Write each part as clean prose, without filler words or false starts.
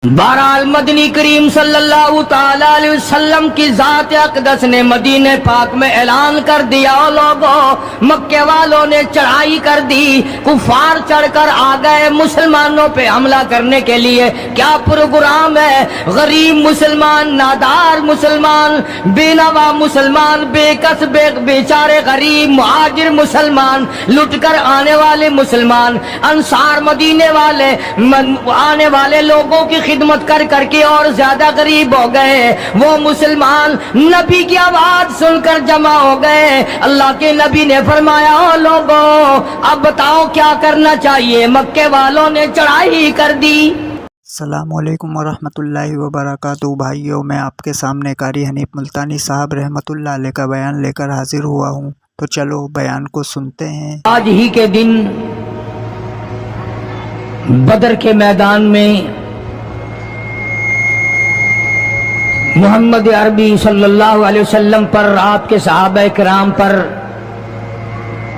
بہرحال مدنی کریم صلی اللہ تعالی علیہ وسلم کی ذات اقدس نے مدینہ پاک میں اعلان کر دیا، لوگوں مکے والوں نے چڑھائی کر دی، کفار چڑھ کر آ گئے مسلمانوں پہ حملہ کرنے کے لیے۔ کیا پروگرام ہے؟ غریب مسلمان، نادار مسلمان، بے نوا مسلمان، بے کس بیچارے غریب مہاجر مسلمان، لٹ کر آنے والے مسلمان، انصار مدینے والے آنے والے لوگوں کی خدمت کر کر کے اور زیادہ غریب ہو گئے۔ وہ مسلمان نبی کی آواز سن کر جمع ہو گئے۔ اللہ کے نبی نے فرمایا، او لوگوں اب بتاؤ کیا کرنا چاہیے؟ مکے والوں نے چڑھائی کر دی۔ السلام علیکم ورحمۃ اللہ وبرکاتہ۔ بھائیوں، میں آپ کے سامنے قاری حنیف ملتانی صاحب رحمۃ اللہ علیہ کا بیان لے کر حاضر ہوا ہوں، تو چلو بیان کو سنتے ہیں۔ آج ہی کے دن بدر کے میدان میں محمد عربی صلی اللہ علیہ وسلم پر، آپ کے صحابہ کرام پر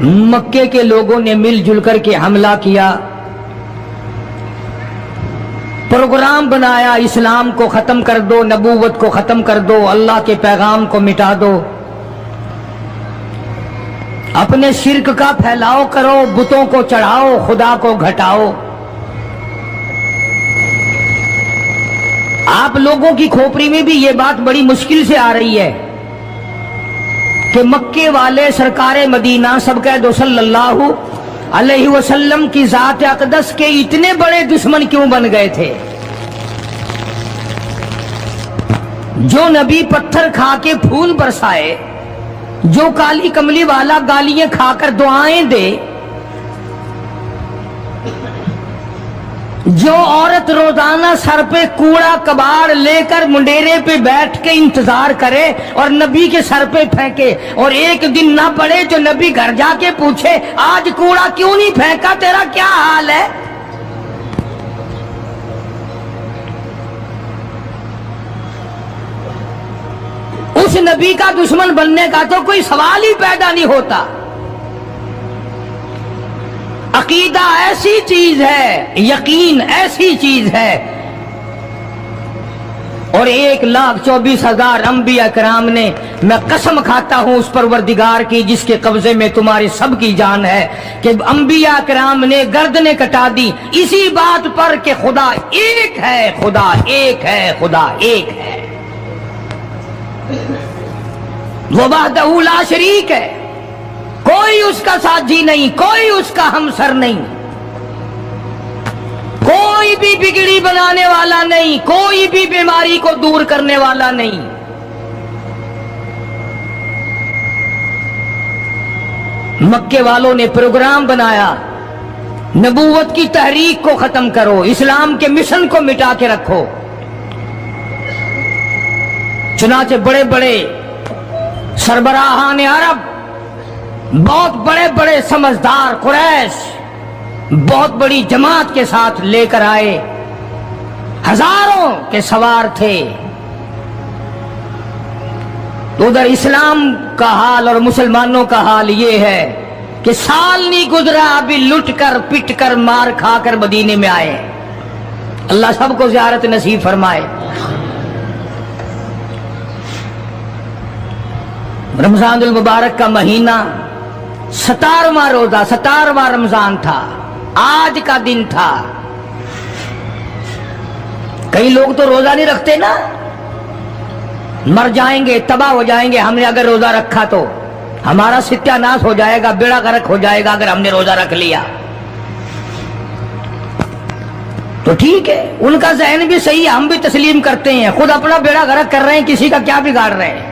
مکے کے لوگوں نے مل جل کر کے حملہ کیا، پروگرام بنایا، اسلام کو ختم کر دو، نبوت کو ختم کر دو، اللہ کے پیغام کو مٹا دو، اپنے شرک کا پھیلاؤ کرو، بتوں کو چڑھاؤ، خدا کو گھٹاؤ۔ آپ لوگوں کی کھوپڑی میں بھی یہ بات بڑی مشکل سے آ رہی ہے کہ مکے والے سرکار مدینہ سب کہہ دو صلی اللہ علیہ وسلم کی ذات اقدس کے اتنے بڑے دشمن کیوں بن گئے تھے؟ جو نبی پتھر کھا کے پھول برسائے، جو کالی کملی والا گالیاں کھا کر دعائیں دے، جو عورت روزانہ سر پہ کوڑا کباڑ لے کر منڈیرے پہ بیٹھ کے انتظار کرے اور نبی کے سر پہ پھینکے، اور ایک دن نہ پڑے جو نبی گھر جا کے پوچھے آج کوڑا کیوں نہیں پھینکا، تیرا کیا حال ہے؟ اس نبی کا دشمن بننے کا تو کوئی سوال ہی پیدا نہیں ہوتا۔ عقیدہ ایسی چیز ہے، یقین ایسی چیز ہے، اور 1,24,000 انبیاء کرام نے، میں قسم کھاتا ہوں اس پروردگار کی جس کے قبضے میں تمہاری سب کی جان ہے، کہ انبیاء کرام نے گردنیں کٹا دی اسی بات پر کہ خدا ایک ہے، خدا ایک ہے، خدا ایک ہے، وہ وحدہ لا شریک ہے، کوئی اس کا ساتھی نہیں، کوئی اس کا ہمسر نہیں، کوئی بھی بگڑی بنانے والا نہیں، کوئی بھی بیماری کو دور کرنے والا نہیں۔ مکے والوں نے پروگرام بنایا، نبوت کی تحریک کو ختم کرو، اسلام کے مشن کو مٹا کے رکھو۔ چنانچہ بڑے بڑے سربراہان عرب، بہت بڑے بڑے سمجھدار قریش بہت بڑی جماعت کے ساتھ لے کر آئے، ہزاروں کے سوار تھے۔ ادھر اسلام کا حال اور مسلمانوں کا حال یہ ہے کہ سال نہیں گزرا ابھی لٹ کر پٹ کر مار کھا کر مدینے میں آئے۔ اللہ سب کو زیارت نصیب فرمائے۔ رمضان المبارک کا مہینہ 17واں روزہ، 17واں رمضان تھا، آج کا دن تھا۔ کئی لوگ تو روزہ نہیں رکھتے نا، مر جائیں گے، تباہ ہو جائیں گے، ہم نے اگر روزہ رکھا تو ہمارا ستیہ ناش ہو جائے گا، بیڑا غرق ہو جائے گا اگر ہم نے روزہ رکھ لیا۔ تو ٹھیک ہے، ان کا ذہن بھی صحیح ہے، ہم بھی تسلیم کرتے ہیں، خود اپنا بیڑا غرق کر رہے ہیں، کسی کا کیا بگاڑ رہے ہیں۔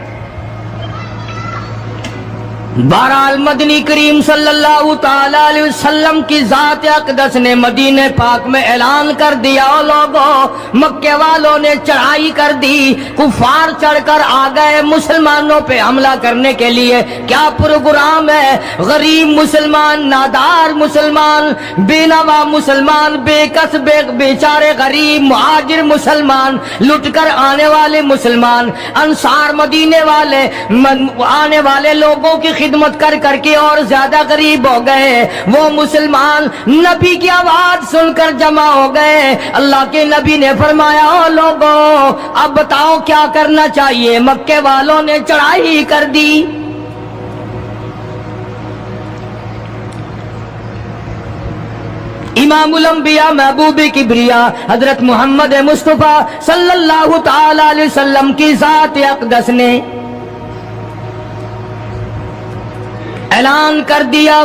بہرحال مدنی کریم صلی اللہ تعالی علیہ وسلم کی ذات اقدس نے مدینہ پاک میں اعلان کر دیا، لوگوں مکے والوں نے چڑھائی کر دی، کفار چڑھ کر آ گئے مسلمانوں پہ حملہ کرنے کے لیے۔ کیا پروگرام ہے؟ غریب مسلمان، نادار مسلمان، بے نوا مسلمان، بے کس بیچارے غریب مہاجر مسلمان، لٹ کر آنے والے مسلمان، انصار مدینے والے آنے والے لوگوں کی खिदमत कर करके और ज्यादा करीब हो गए। वो मुसलमान नबी की आवाज सुनकर जमा हो गए। अल्लाह के नबी ने फरमाया, ओ लोगों, अब बताओ क्या करना चाहिए। मक्के वालों ने चढ़ाई कर दी। इमामुल अंबिया महबूब किबरिया हजरत मोहम्मद मुस्तफा सल्लल्लाहु ताला अलैहि वसल्लम की जात अक़दस ने ऐलान कर दिया,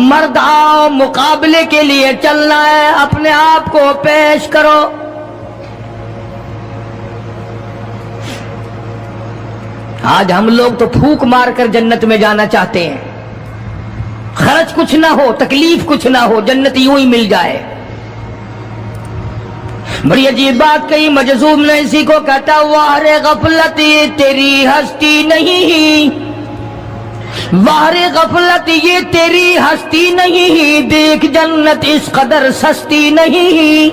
मर्द आओ, मुकाबले के लिए चलना है, अपने आप को पेश करो। आज हम लोग तो फूंक मार कर जन्नत में जाना चाहते हैं, खर्च कुछ ना हो, तकलीफ कुछ ना हो, जन्नत यूं ही मिल जाए। बड़ी अजीब बात कही मजज़ूब ने इसी को कहता, वारे गफलत ये तेरी हस्ती नहीं, वारे गफलत ये तेरी हस्ती नहीं, देख जन्नत इस कदर सस्ती नहीं,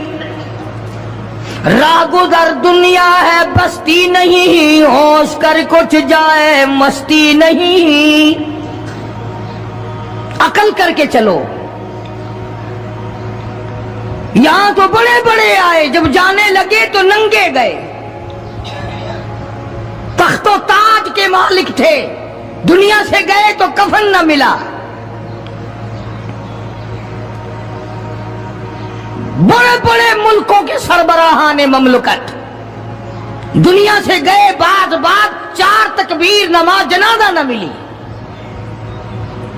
रागुदर दुनिया है बस्ती नहीं, होश कर कुछ जाए मस्ती नहीं। अकल करके चलो। यहां तो बड़े बड़े आए, जब जाने लगे तो नंगे गए। तख्तो ताज के मालिक थे, दुनिया से गए तो कफन न मिला। बड़े बड़े मुल्कों के सरबराहाने ममलकत दुनिया से गए, बाद 4 तकबीर नमाज जनाजा न मिली,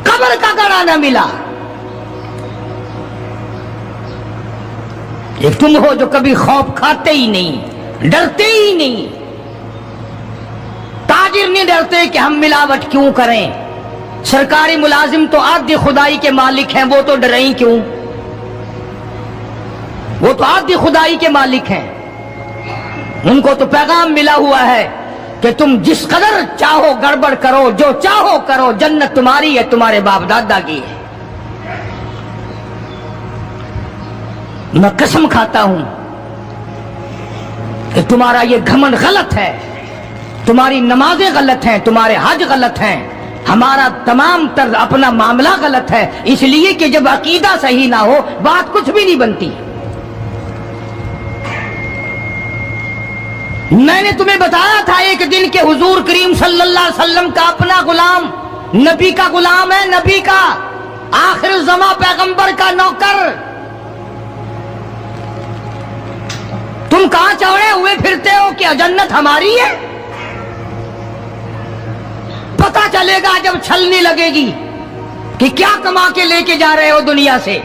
कब्र का गड़ा न मिला। एक तुम हो जो कभी खौफ खाते ही नहीं, डरते ही नहीं। ताजिर नहीं डरते कि हम मिलावट क्यों करें। सरकारी मुलाजिम तो आद्य खुदाई के मालिक हैं, वो तो डरे ही क्यों, वो तो आद्य खुदाई के मालिक हैं। उनको तो पैगाम मिला हुआ है कि तुम जिस कदर चाहो गड़बड़ करो, जो चाहो करो, जन्नत तुम्हारी है, तुम्हारे बाप दादा की है। मैं कसम खाता हूं कि तुम्हारा ये घमंड गलत है, तुम्हारी नमाजें गलत हैं, तुम्हारे हज गलत हैं, हमारा तमाम तर्ज अपना मामला गलत है। इसलिए कि जब अकीदा सही ना हो, बात कुछ भी नहीं बनती। मैंने तुम्हें बताया था एक दिन के हुजूर करीम सल्लल्लाहु अलैहि वसल्लम का अपना गुलाम, नबी का गुलाम है, नबी का आखिर ज़मा पैगंबर का नौकर। तुम कहां चढ़े हुए फिरते हो कि जन्नत हमारी है? पता चलेगा जब छलनी लगेगी कि क्या कमा के लेके जा रहे हो दुनिया से।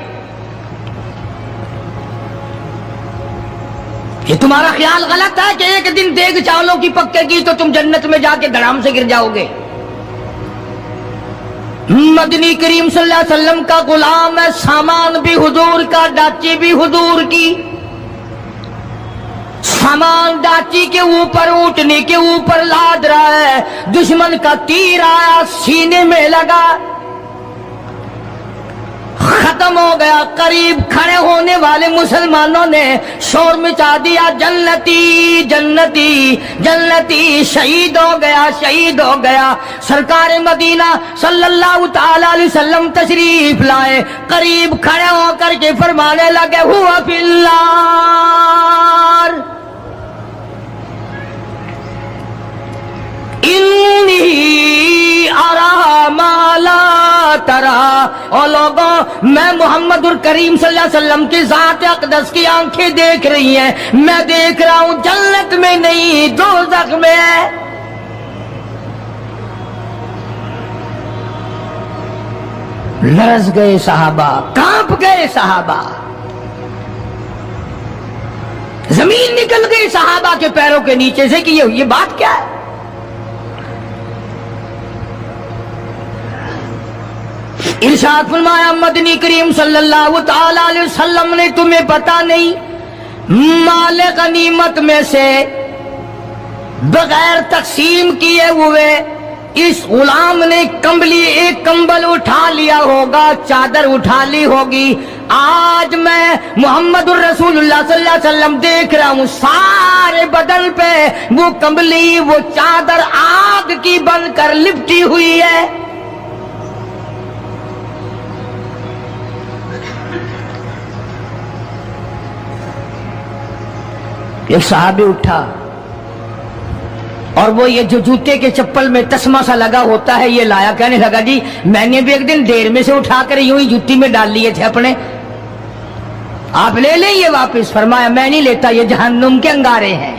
ये तुम्हारा ख्याल गलत है कि एक दिन देग चावलों की पक्केगी तो तुम जन्नत में जाके धड़ाम से गिर जाओगे। मदनी करीम सल्लल्लाहु अलैहि वसल्लम का गुलाम है, सामान भी हुजूर का, डाची भी हुजूर की। सामान डाची के ऊपर, ऊँटने के ऊपर लाद रहा है, दुश्मन का तीर आया, सीने में लगा, खत्म हो गया। करीब खड़े होने वाले मुसलमानों ने शोर मचा दिया, जन्नती जन्नती जन्नती, शहीद हो गया, शहीद हो गया। सरकार मदीना सल्लल्लाहु ताला अलैहि वसल्लम तशरीफ लाए, करीब खड़े होकर के फरमाने लगे, हुआ फिल्लार, इन्नी अरा माला तरा। और लोगों, मैं मुहम्मदुर करीम सल्लल्लाहु अलैहि वसल्लम की ज़ात अक़दस की आंखें देख रही हैं, मैं देख रहा हूं जन्नत में नहीं दोज़ख में है। लरज़ गए सहाबा, कांप गए सहाबा, जमीन निकल गई सहाबा के पैरों के नीचे से कि ये बात क्या है। इरशाद फरमाया मदनी करीम सल्लल्लाहु ताला अलैहि वसल्लम ने, तुम्हें पता नहीं, माल गनीमत में से बगैर तकसीम किए हुए इस गुलाम ने कंबली, एक कंबल उठा लिया होगा, चादर उठा ली होगी। आज मैं मुहम्मदुर रसूलुल्लाह सल्लल्लाहु अलैहि वसल्लम देख रहा हूं, सारे बदन पे वो कंबली, वो चादर आग की बनकर लिपटी हुई है। एक सहाबी उठा और वो ये जो जूते के चप्पल में तस्मा सा लगा होता है ये लाया। कहने लगा जी मैंने भी एक दिन ढेर में से उठाकर यूं ही जूती में डाल लिए थे अपने, आप ले लें ये वापस। फरमाया मैं नहीं लेता, ये जहन्नुम के अंगारे हैं।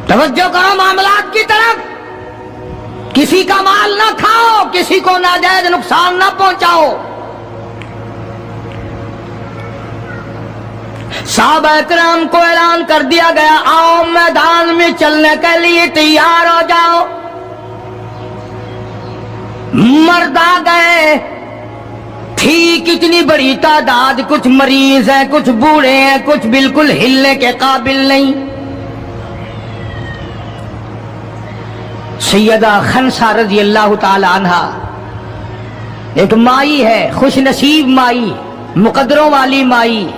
तवज्जो करो मामलात की तरफ, किसी का माल ना खाओ, किसी को नाजायज नुकसान ना पहुंचाओ। साहबा इकराम को ऐलान कर दिया गया आओ मैदान में चलने के लिए तैयार हो जाओ। मर्द आ गए, थी कितनी बड़ी तादाद, कुछ मरीज हैं, कुछ बूढ़े हैं, कुछ बिल्कुल हिलने के काबिल नहीं। सैयदा खनसा रजी अल्लाह ताला अन्हा एक माई है, खुश नसीब माई, मुकद्दरों वाली माई।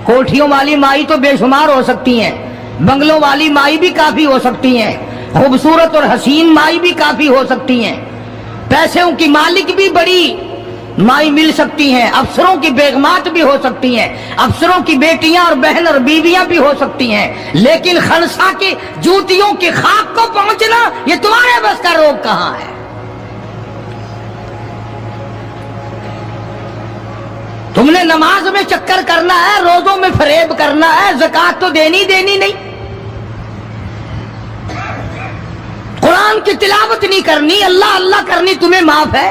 कोठियों वाली माई तो बेशुमार हो सकती हैं, बंगलों वाली माई भी काफी हो सकती हैं, खूबसूरत और हसीन माई भी काफी हो सकती हैं, पैसों की मालिक भी बड़ी माई मिल सकती हैं, अफसरों की बेगमात भी हो सकती हैं, अफसरों की बेटियां और बहन और बीवियां भी हो सकती हैं। लेकिन खनसा के जूतियों की खाक को पहुंचना ये तुम्हारे बस का रोग कहां है? तुमने नमाज में चक्कर करना है, रोजों में फरेब करना है, ज़कात तो देनी नहीं, कुरान की तिलावत नहीं करनी, अल्लाह अल्लाह करनी तुम्हें माफ है।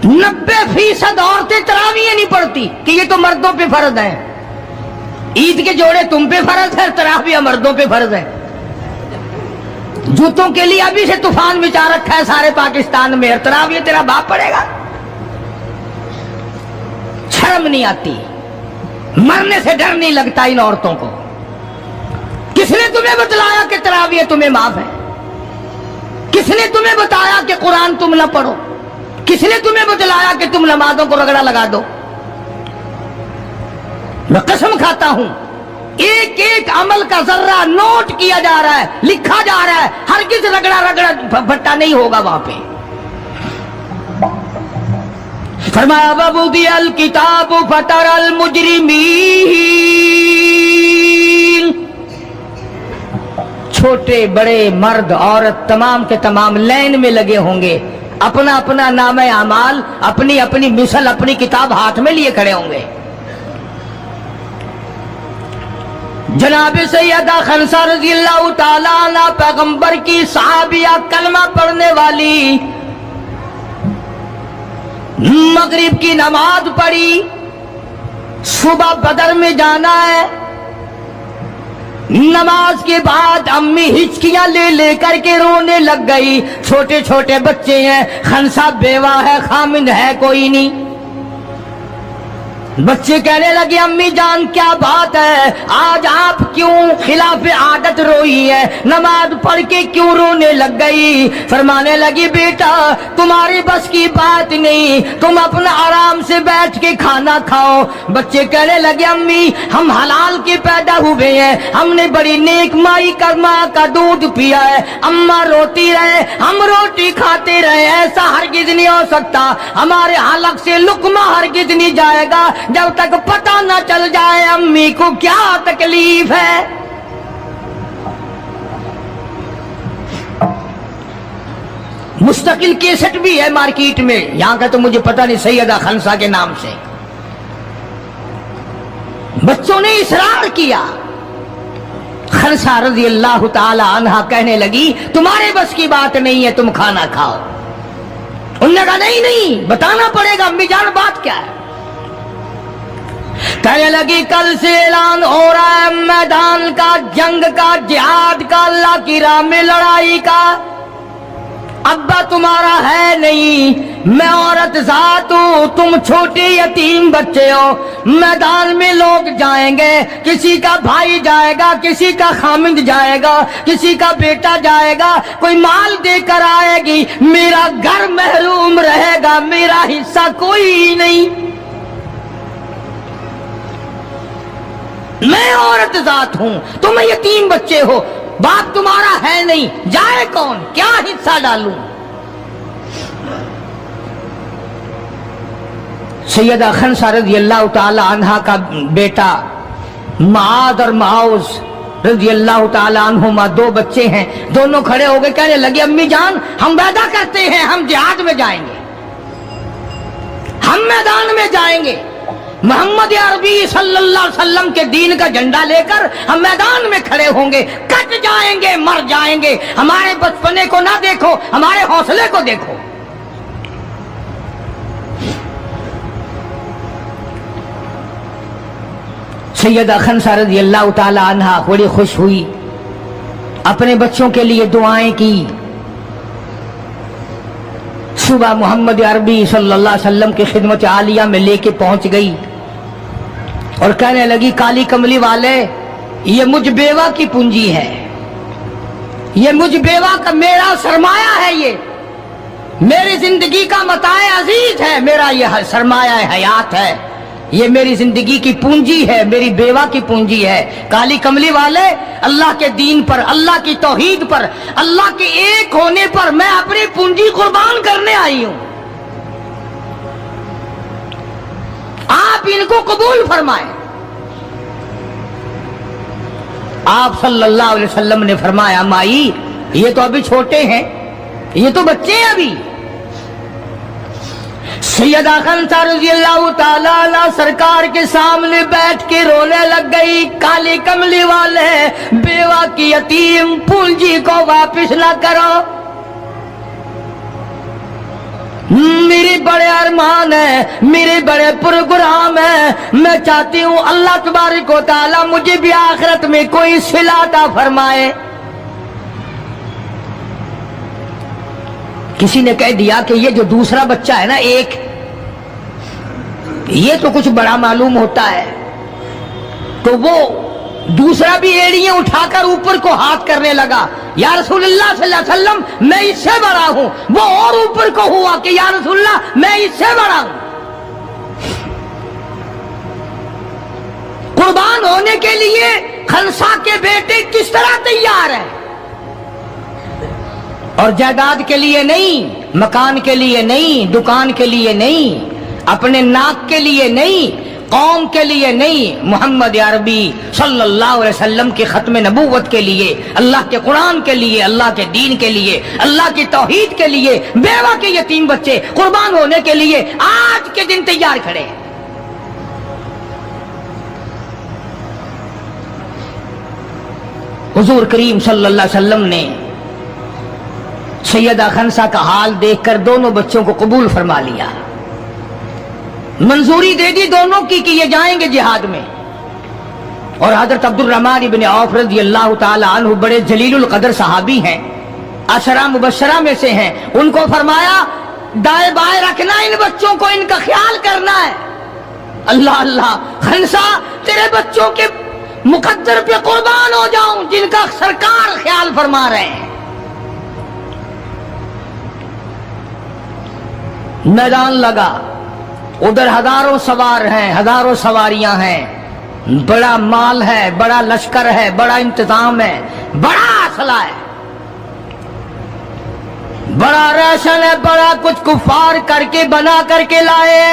90% औरतें तरावियां नहीं पढ़ती कि ये तो मर्दों पे फर्ज है। ईद के जोड़े तुम पे फर्ज है, तरावियां मर्दों पे फर्ज है। जूतों के लिए अभी से तूफान मचा रखा है सारे पाकिस्तान में, तरावियां तेरा बाप पड़ेगा। शर्म नहीं आती, मरने से डर नहीं लगता इन औरतों को। किसने तुम्हें बतलाया कि तरावियां तुम्हें माफ है? किसने तुम्हें बताया कि कुरान तुम न पढ़ो? किसने तुम्हें बतलाया कि तुम नमाजों को रगड़ा लगा दो? मैं कसम खाता हूं, एक एक अमल का जर्रा नोट किया जा रहा है, लिखा जा रहा है, हरगिज़ रगड़ा भट्टा नहीं होगा वहां पे। फरमाया वबुदियल किताबु फतरल मुजरिमीन, छोटे बड़े मर्द औरत तमाम के तमाम लाइन में लगे होंगे, अपना अपना नामे अमाल, अपनी अपनी मिसल, अपनी किताब हाथ में लिए खड़े होंगे। जनाब सैयदा खनसा रज़ी अल्लाह ताला अन्हा पैगंबर की सहाबिया, कलमा पढ़ने वाली, मगरिब की नमाज पढ़ी, सुबह बदर में जाना है। नमाज के बाद अम्मी हिचकियां ले लेकर के रोने लग गई। छोटे छोटे बच्चे हैं, खनसा बेवा है, खामिद है कोई नहीं। बच्चे कहने लगे अम्मी जान क्या बात है, आज आप क्यों खिलाफ आदत रोई है, नमाज पढ़ के क्यों रोने लग गई? फरमाने लगी बेटा तुम्हारी बस की बात नहीं, तुम अपना आराम से बैठ के खाना खाओ। बच्चे कहने लगे अम्मी हम हलाल के पैदा हुए हैं, हमने बड़ी नेक माई का माँ का दूध पिया है, अम्मा रोती रहे हम रोटी खाते रहे, ऐसा हरगिज नहीं हो सकता। हमारे हलक से लुकमा हरगिज नहीं जाएगा जब तक पता न चल जाए अम्मी को क्या तकलीफ है। मुस्तकिल केसेट भी है मार्केट में, यहां का तो मुझे पता नहीं, सैयदा खनसा के नाम से। बच्चों ने इसरार किया। खनसा रज़ी अल्लाह ताला अन्हा कहने लगी तुम्हारे बस की बात नहीं है, तुम खाना खाओ। उन्होंने कहा नहीं नहीं बताना पड़ेगा अम्मी जान बात क्या है। कहने लगी कल से ऐलान हो रहा है मैदान का, जंग का, जिहाद का, अल्लाह की राह में लड़ाई का। अब्बा तुम्हारा है नहीं, मैं औरत जात हूं, तुम छोटे यतीम बच्चे हो। मैदान में लोग जाएंगे, किसी का भाई जाएगा, किसी का खामिद जाएगा, किसी का बेटा जाएगा, कोई माल देकर आएगी, मेरा घर महरूम रहेगा, मेरा हिस्सा कोई नहीं। मैं औरत जात हूं, तुम यतीम बच्चे हो, बाप तुम्हारा है नहीं, जाए कौन, क्या हिस्सा डालूं? सैयदा खनसा रजी अल्लाह ताला अन्हा का बेटा माद और माउस रजी अल्लाह ताला अन्हुमा, दो बच्चे हैं। दोनों खड़े हो गए, कहने लगे अम्मी जान हम वादा करते हैं हम जिहाद में जाएंगे, हम मैदान में जाएंगे, मोहम्मद अरबी सल्लल्लाहु अलैहि वसल्लम के दीन का झंडा लेकर हम मैदान में खड़े होंगे, कट जाएंगे, मर जाएंगे। हमारे बचपने को ना देखो, हमारे हौसले को देखो। सैयदा खनसा रज़ी अल्लाह ताला अन्हा बड़ी खुश हुई, अपने बच्चों के लिए दुआएं की। सुबह मोहम्मद अरबी सल्लल्लाहु अलैहि वसल्लम की खिदमत आलिया में लेके पहुंच गई और कहने लगी काली कमली वाले, ये मुझ बेवा की पूंजी है, ये मुझ बेवा का मेरा सरमाया है, ये मेरी जिंदगी का मताए अजीज है, मेरा ये सरमाया हयात है, ये मेरी जिंदगी की पूंजी है, मेरी बेवा की पूंजी है। काली कमली वाले, अल्लाह के दीन पर, अल्लाह की तौहीद पर, अल्लाह के एक होने पर मैं अपनी पूंजी कुर्बान करने आई हूं, आप इनको कबूल फरमाएं। आप सल्लल्लाहु अलैहि वसल्लम ने फरमाया माई ये तो अभी छोटे हैं, ये तो बच्चे हैं अभी। सैयदा खनसा रज़ी अल्लाह ताला अन्हा सरकार के सामने बैठ के रोने लग गई। काली कमली वाले, बेवा की यतीम पूंजी को वापस ना करो, मेरे बड़े अरमान है, मेरे बड़े प्रोग्राम है, मैं चाहती हूं अल्लाह तबारक व तआला मुझे भी आखिरत में कोई सिला अता फरमाए। किसी ने कह दिया कि ये जो दूसरा बच्चा है ना, एक ये तो कुछ बड़ा मालूम होता है, तो वो दूसरा भी एड़ियां उठाकर ऊपर को हाथ करने लगा, या रसूलुल्लाह सल्लल्लाहु अलैहि वसल्लम मैं इससे बड़ा हूं। वो और ऊपर को हुआ कि या रसूलुल्लाह मैं इससे बड़ा हूं। कुर्बान होने के लिए खनसा के बेटे किस तरह तैयार है, और जायदाद के लिए नहीं, मकान के लिए नहीं, दुकान के लिए नहीं, अपने नाक के लिए नहीं, कौम के लिए नहीं, मोहम्मद अरबी सल्लल्लाहु अलैहि वसल्लम के खत्म नबूवत के लिए, अल्लाह के कुरान के लिए, अल्लाह के दीन के लिए, अल्लाह की तौहीद के लिए, बेवा के यतीम बच्चे कुर्बान होने के लिए आज के दिन तैयार खड़े हैं। हुजूर करीम सल्लल्लाहु अलैहि वसल्लम ने सैयदा खनसा का हाल देखकर दोनों बच्चों को कबूल फरमा लिया, मंजूरी दे दी दोनों की कि ये जाएंगे जिहाद में। और हजरत अब्दुर रहमान इब्न औफ रज़ी अल्लाह ताला अन्हु बड़े जलीलुल कदर सहाबी हैं, अशरा मुबशरा में से हैं। उनको फरमाया दाएं बाएं रखना इन बच्चों को, इनका ख्याल करना है। अल्लाह अल्लाह, खनसा तेरे बच्चों के मुकद्दर पे कुर्बान हो जाऊं जिनका सरकार ख्याल फरमा रहे हैं। मैदान लगा, उधर हजारों सवार हैं, हजारों सवारियां हैं, बड़ा माल है, बड़ा लश्कर है, बड़ा इंतजाम है, बड़ा असला है, बड़ा राशन है, बड़ा कुछ कुफार करके बना करके लाए।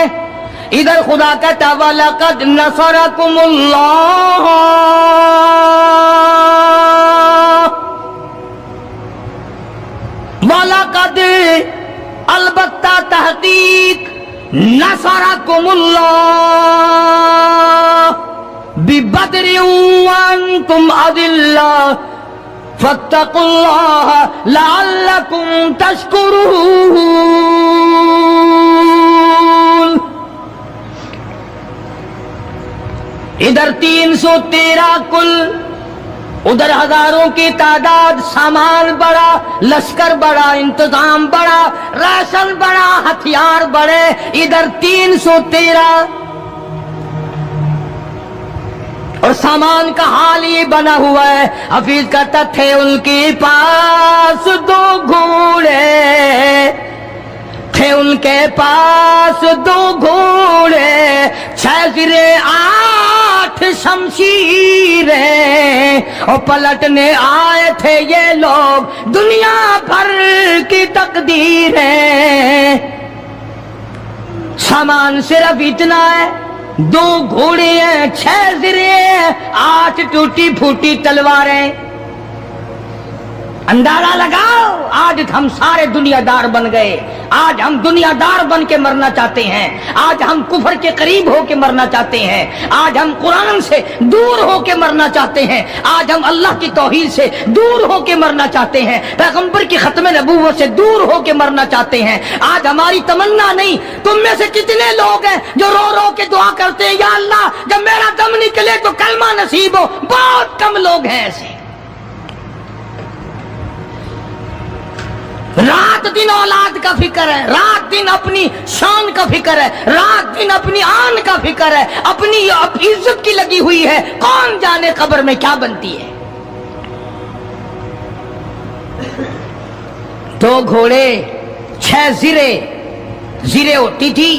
इधर खुदा कहता वलक़द नसरकुमुल्लाह, वलक़द अलबत्ता तहकीक नसरकुमुल्लाह बिबद्रिन व अंतुम अदिल्ला फत्तकुल्लाह लअल्लकुम तशकुरून। इधर 313 कुल, उधर हजारों की तादाद, सामान बड़ा, लश्कर बड़ा, इंतजाम बड़ा, राशन बड़ा, हथियार बड़े। इधर 313 और सामान का हाल ये बना हुआ है। हफीज कहता थे उनके पास 2 घोड़े, थे उनके पास 2 घोड़े, 6 सिरे 8 शमशीरें, और पलटने आए थे ये लोग दुनिया भर की तकदीरें। सामान सिर्फ इतना है, 2 घोड़े हैं, 6 ज़िरे हैं, 8 टूटी फूटी तलवारें। अंदाजा लगाओ, आज हम सारे दुनियादार बन गए। आज हम दुनियादार बन के मरना चाहते हैं। आज हम कुफर के करीब हो के मरना चाहते हैं। आज हम कुरान से दूर हो के मरना चाहते हैं। आज हम अल्लाह की तौहीद से दूर हो के मरना चाहते हैं। पैगंबर की खत्म नबूवत से दूर हो के मरना चाहते हैं। आज हमारी तमन्ना नहीं। तुम में से कितने लोग हैं जो रो रो के दुआ करते हैं, या अल्लाह जब मेरा दम निकले तो कलमा नसीब हो? बहुत कम लोग हैं ऐसे। रात दिन औलाद का फिक्र है, रात दिन अपनी शान का फिक्र है, रात दिन अपनी आन का फिक्र है, अपनी इज्जत की लगी हुई है। कौन जाने कब्र में क्या बनती है। 2 घोड़े, 6 ज़िरे होती थी,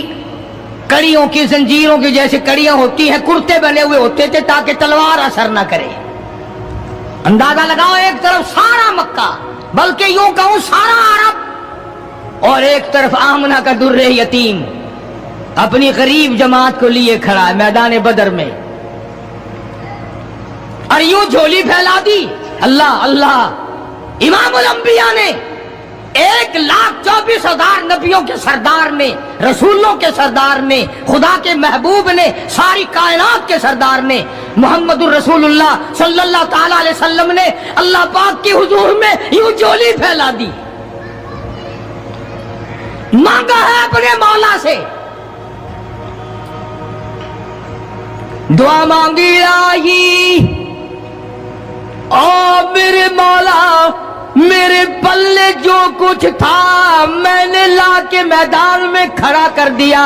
कड़ियों की, जंजीरों की जैसे कड़ियां होती हैं, कुर्ते बने हुए होते थे ताकि तलवार असर न करे। अंदाजा लगाओ, एक तरफ सारा मक्का, बल्कि यूं कहूं सारा अरब, और एक तरफ आमना का दुर्रे यतीम अपनी गरीब जमात को लिए खड़ा है मैदान बदर में, और यूं झोली फैला दी। अल्लाह अल्लाह, इमामुल अंबिया ने 1,24,000 नबियों के सरदार ने, रसूलों के सरदार ने, खुदा के महबूब ने, सारी कायनात के सरदार ने, मोहम्मदुर रसूलुल्लाह सल्लल्लाहु ताला अलैहि वसल्लम ने अल्लाह पाक के हुजूर में यूं झोली फैला दी। मांगा है अपने मौला से, दुआ मांगी आई, ओ मेरे मौला, मेरे पल्ले जो कुछ था मैंने ला के मैदान में खड़ा कर दिया।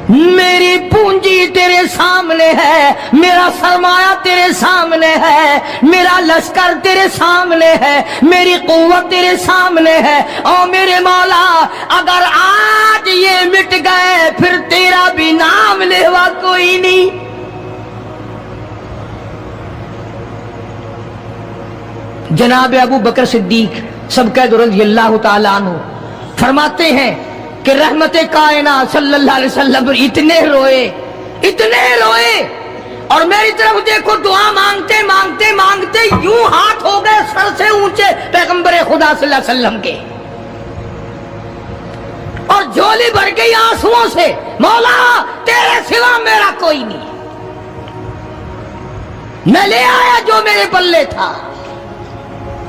मेरी पूंजी तेरे सामने है, मेरा सरमाया तेरे सामने है, मेरा लश्कर तेरे सामने है, मेरी कुव्वत तेरे सामने है। ओ मेरे मौला, अगर आज ये मिट गए फिर तेरा भी नाम लेवा कोई नहीं। जनाब अबू बकर सिद्दीक सबका रज़ियल्लाहु ताला अन्हु फरमाते हैं कि रहमत कायनात सल्लल्लाहु अलैहि वसल्लम इतने रोए, और मेरी तरफ देखो, दुआ मांगते मांगते मांगते यूं हाथ हो गए सर से ऊंचे पैगंबर खुदा सल्लल्लाहु अलैहि वसल्लम के, और झोली भर गई आंसुओं से। मौला, तेरे सिवा मेरा कोई नहीं, मैं ले आया जो मेरे पल्ले था,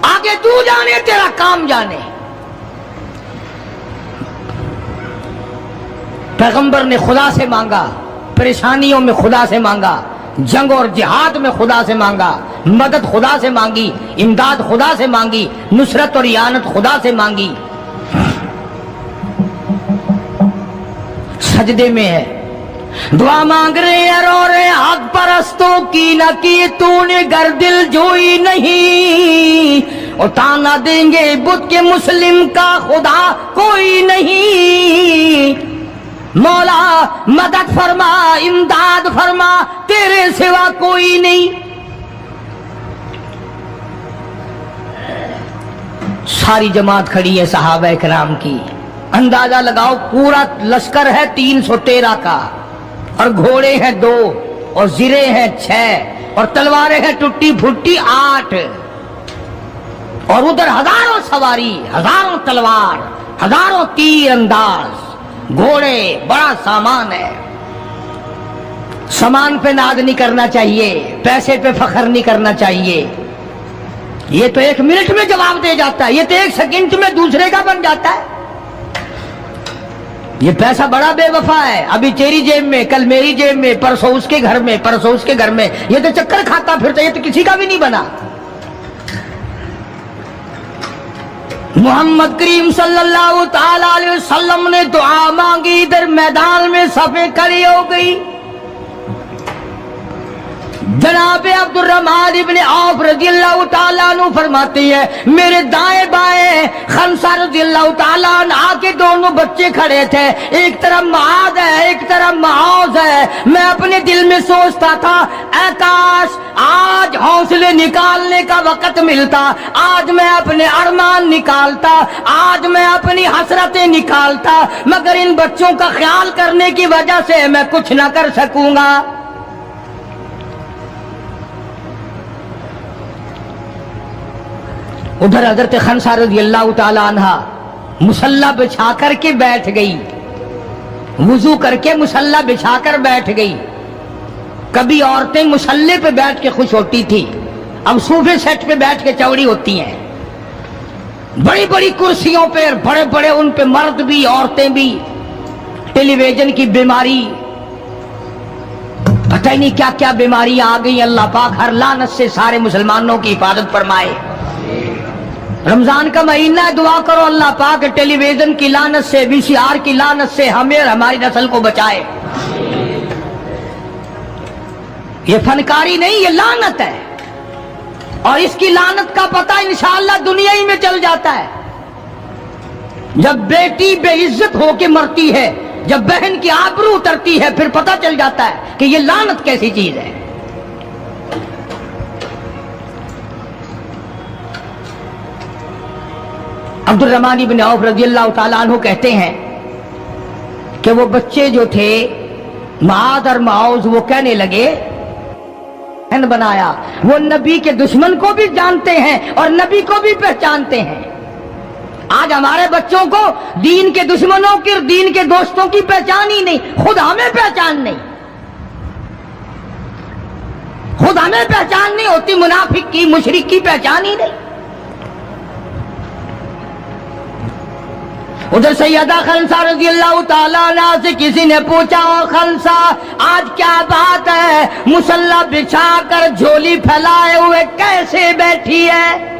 आगे तू जाने, तेरा काम जाने। पैगंबर ने खुदा से मांगा, परेशानियों में खुदा से मांगा, जंग और जिहाद में खुदा से मांगा, मदद खुदा से मांगी, इमदाद खुदा से मांगी, नुसरत और इयानत खुदा से मांगी। सजदे में है, दुआ मांग रहे हैं, रो रहे हैं, हक परस्तों की न की तूने गर दिल जोई नहीं, और ताना देंगे बुत के मुस्लिम का खुदा कोई नहीं। मौला मदद फरमा, इमदाद फरमा, तेरे सिवा कोई नहीं। सारी जमात खड़ी है सहाबा किराम की। अंदाजा लगाओ, पूरा लश्कर है 313 का, और घोड़े हैं 2, और ज़िरे हैं 6, और तलवारें हैं टूटी फूटी 8, और उधर हजारों सवारी, हजारों तलवार, हजारों तीर अंदाज, घोड़े, बड़ा सामान है। सामान पे नाज नहीं करना चाहिए, पैसे पे फख्र नहीं करना चाहिए। ये तो 1 मिनट में जवाब दे जाता है, ये तो 1 सेकंड में दूसरे का बन जाता है। ये पैसा बड़ा बेवफा है, अभी तेरी जेब में, कल मेरी जेब में, परसों उसके घर में, परसों उसके घर में, ये तो चक्कर खाता फिरता, ये तो किसी का भी नहीं बना। मोहम्मद करीम सल्लल्लाहु ताला अलैहि वसल्लम ने दुआ मांगी, इधर मैदान में सफे खड़ी हो गई। जनाब अब्दुर्रहमान इब्न औफ रज़ियल्लाहु ताला अन्हु फरमाती है, मेरे दाएं बाएं खंसा रज़ियल्लाहु ताला अन्हा के दोनों बच्चे खड़े थे, एक तरफ मुआद है एक तरफ मुआज है। मैं अपने दिल में सोचता था, ऐ काश आज हौसले निकालने का वक्त मिलता, आज मैं अपने अरमान निकालता, आज मैं अपनी हसरतें निकालता, मगर इन बच्चों का ख्याल करने की वजह से मैं कुछ न कर सकूंगा। उधर हजरत खंसा रज़ियल्लाहु ताला अन्हा मुसल्ला बिछा करके बैठ गई, वुजू करके मुसल्ला बिछा कर बैठ गई। कभी औरतें मुसल्ले पे बैठ के खुश होती थी, अब सोफे सेट पे बैठ के चौड़ी होती हैं। बड़ी बड़ी कुर्सियों पे बड़े बड़े उन पे मर्द भी औरतें भी। टेलीविजन की बीमारी, पता ही नहीं क्या क्या बीमारी आ गई। अल्लाह पाक हर लानत से सारे मुसलमानों की हिफाजत फरमाए। रमजान का महीना है, दुआ करो अल्लाह पाक टेलीविजन की लानत से, वीसीआर की लानत से हमें और हमारी नस्ल को बचाए। ये फनकारी नहीं, ये लानत है, और इसकी लानत का पता इंशाअल्लाह दुनिया ही में चल जाता है। जब बेटी बेइज्जत होके मरती है, जब बहन की आबरू उतरती है, फिर पता चल जाता है कि ये लानत कैसी चीज है। अब्दुर्रहमान इब्न औफ रज़ियल्लाहु ताला अन्हु कहते हैं कि वो बच्चे जो थे मुआद और मुआज, वो कहने लगे बनाया, वो नबी के दुश्मन को भी जानते हैं और नबी को भी पहचानते हैं। आज हमारे बच्चों को दीन के दुश्मनों की, दीन के दोस्तों की पहचान ही नहीं, खुद हमें पहचान नहीं, खुद हमें पहचान नहीं होती, मुनाफिक की मुशरिक की पहचान ही नहीं। उधर सैयदा खंसा रज़ियल्लाहु ताला अन्हा से किसी ने पूछा, ओ खंसा आज क्या बात है, मुसल्ला बिछा कर झोली फैलाए हुए कैसे बैठी है?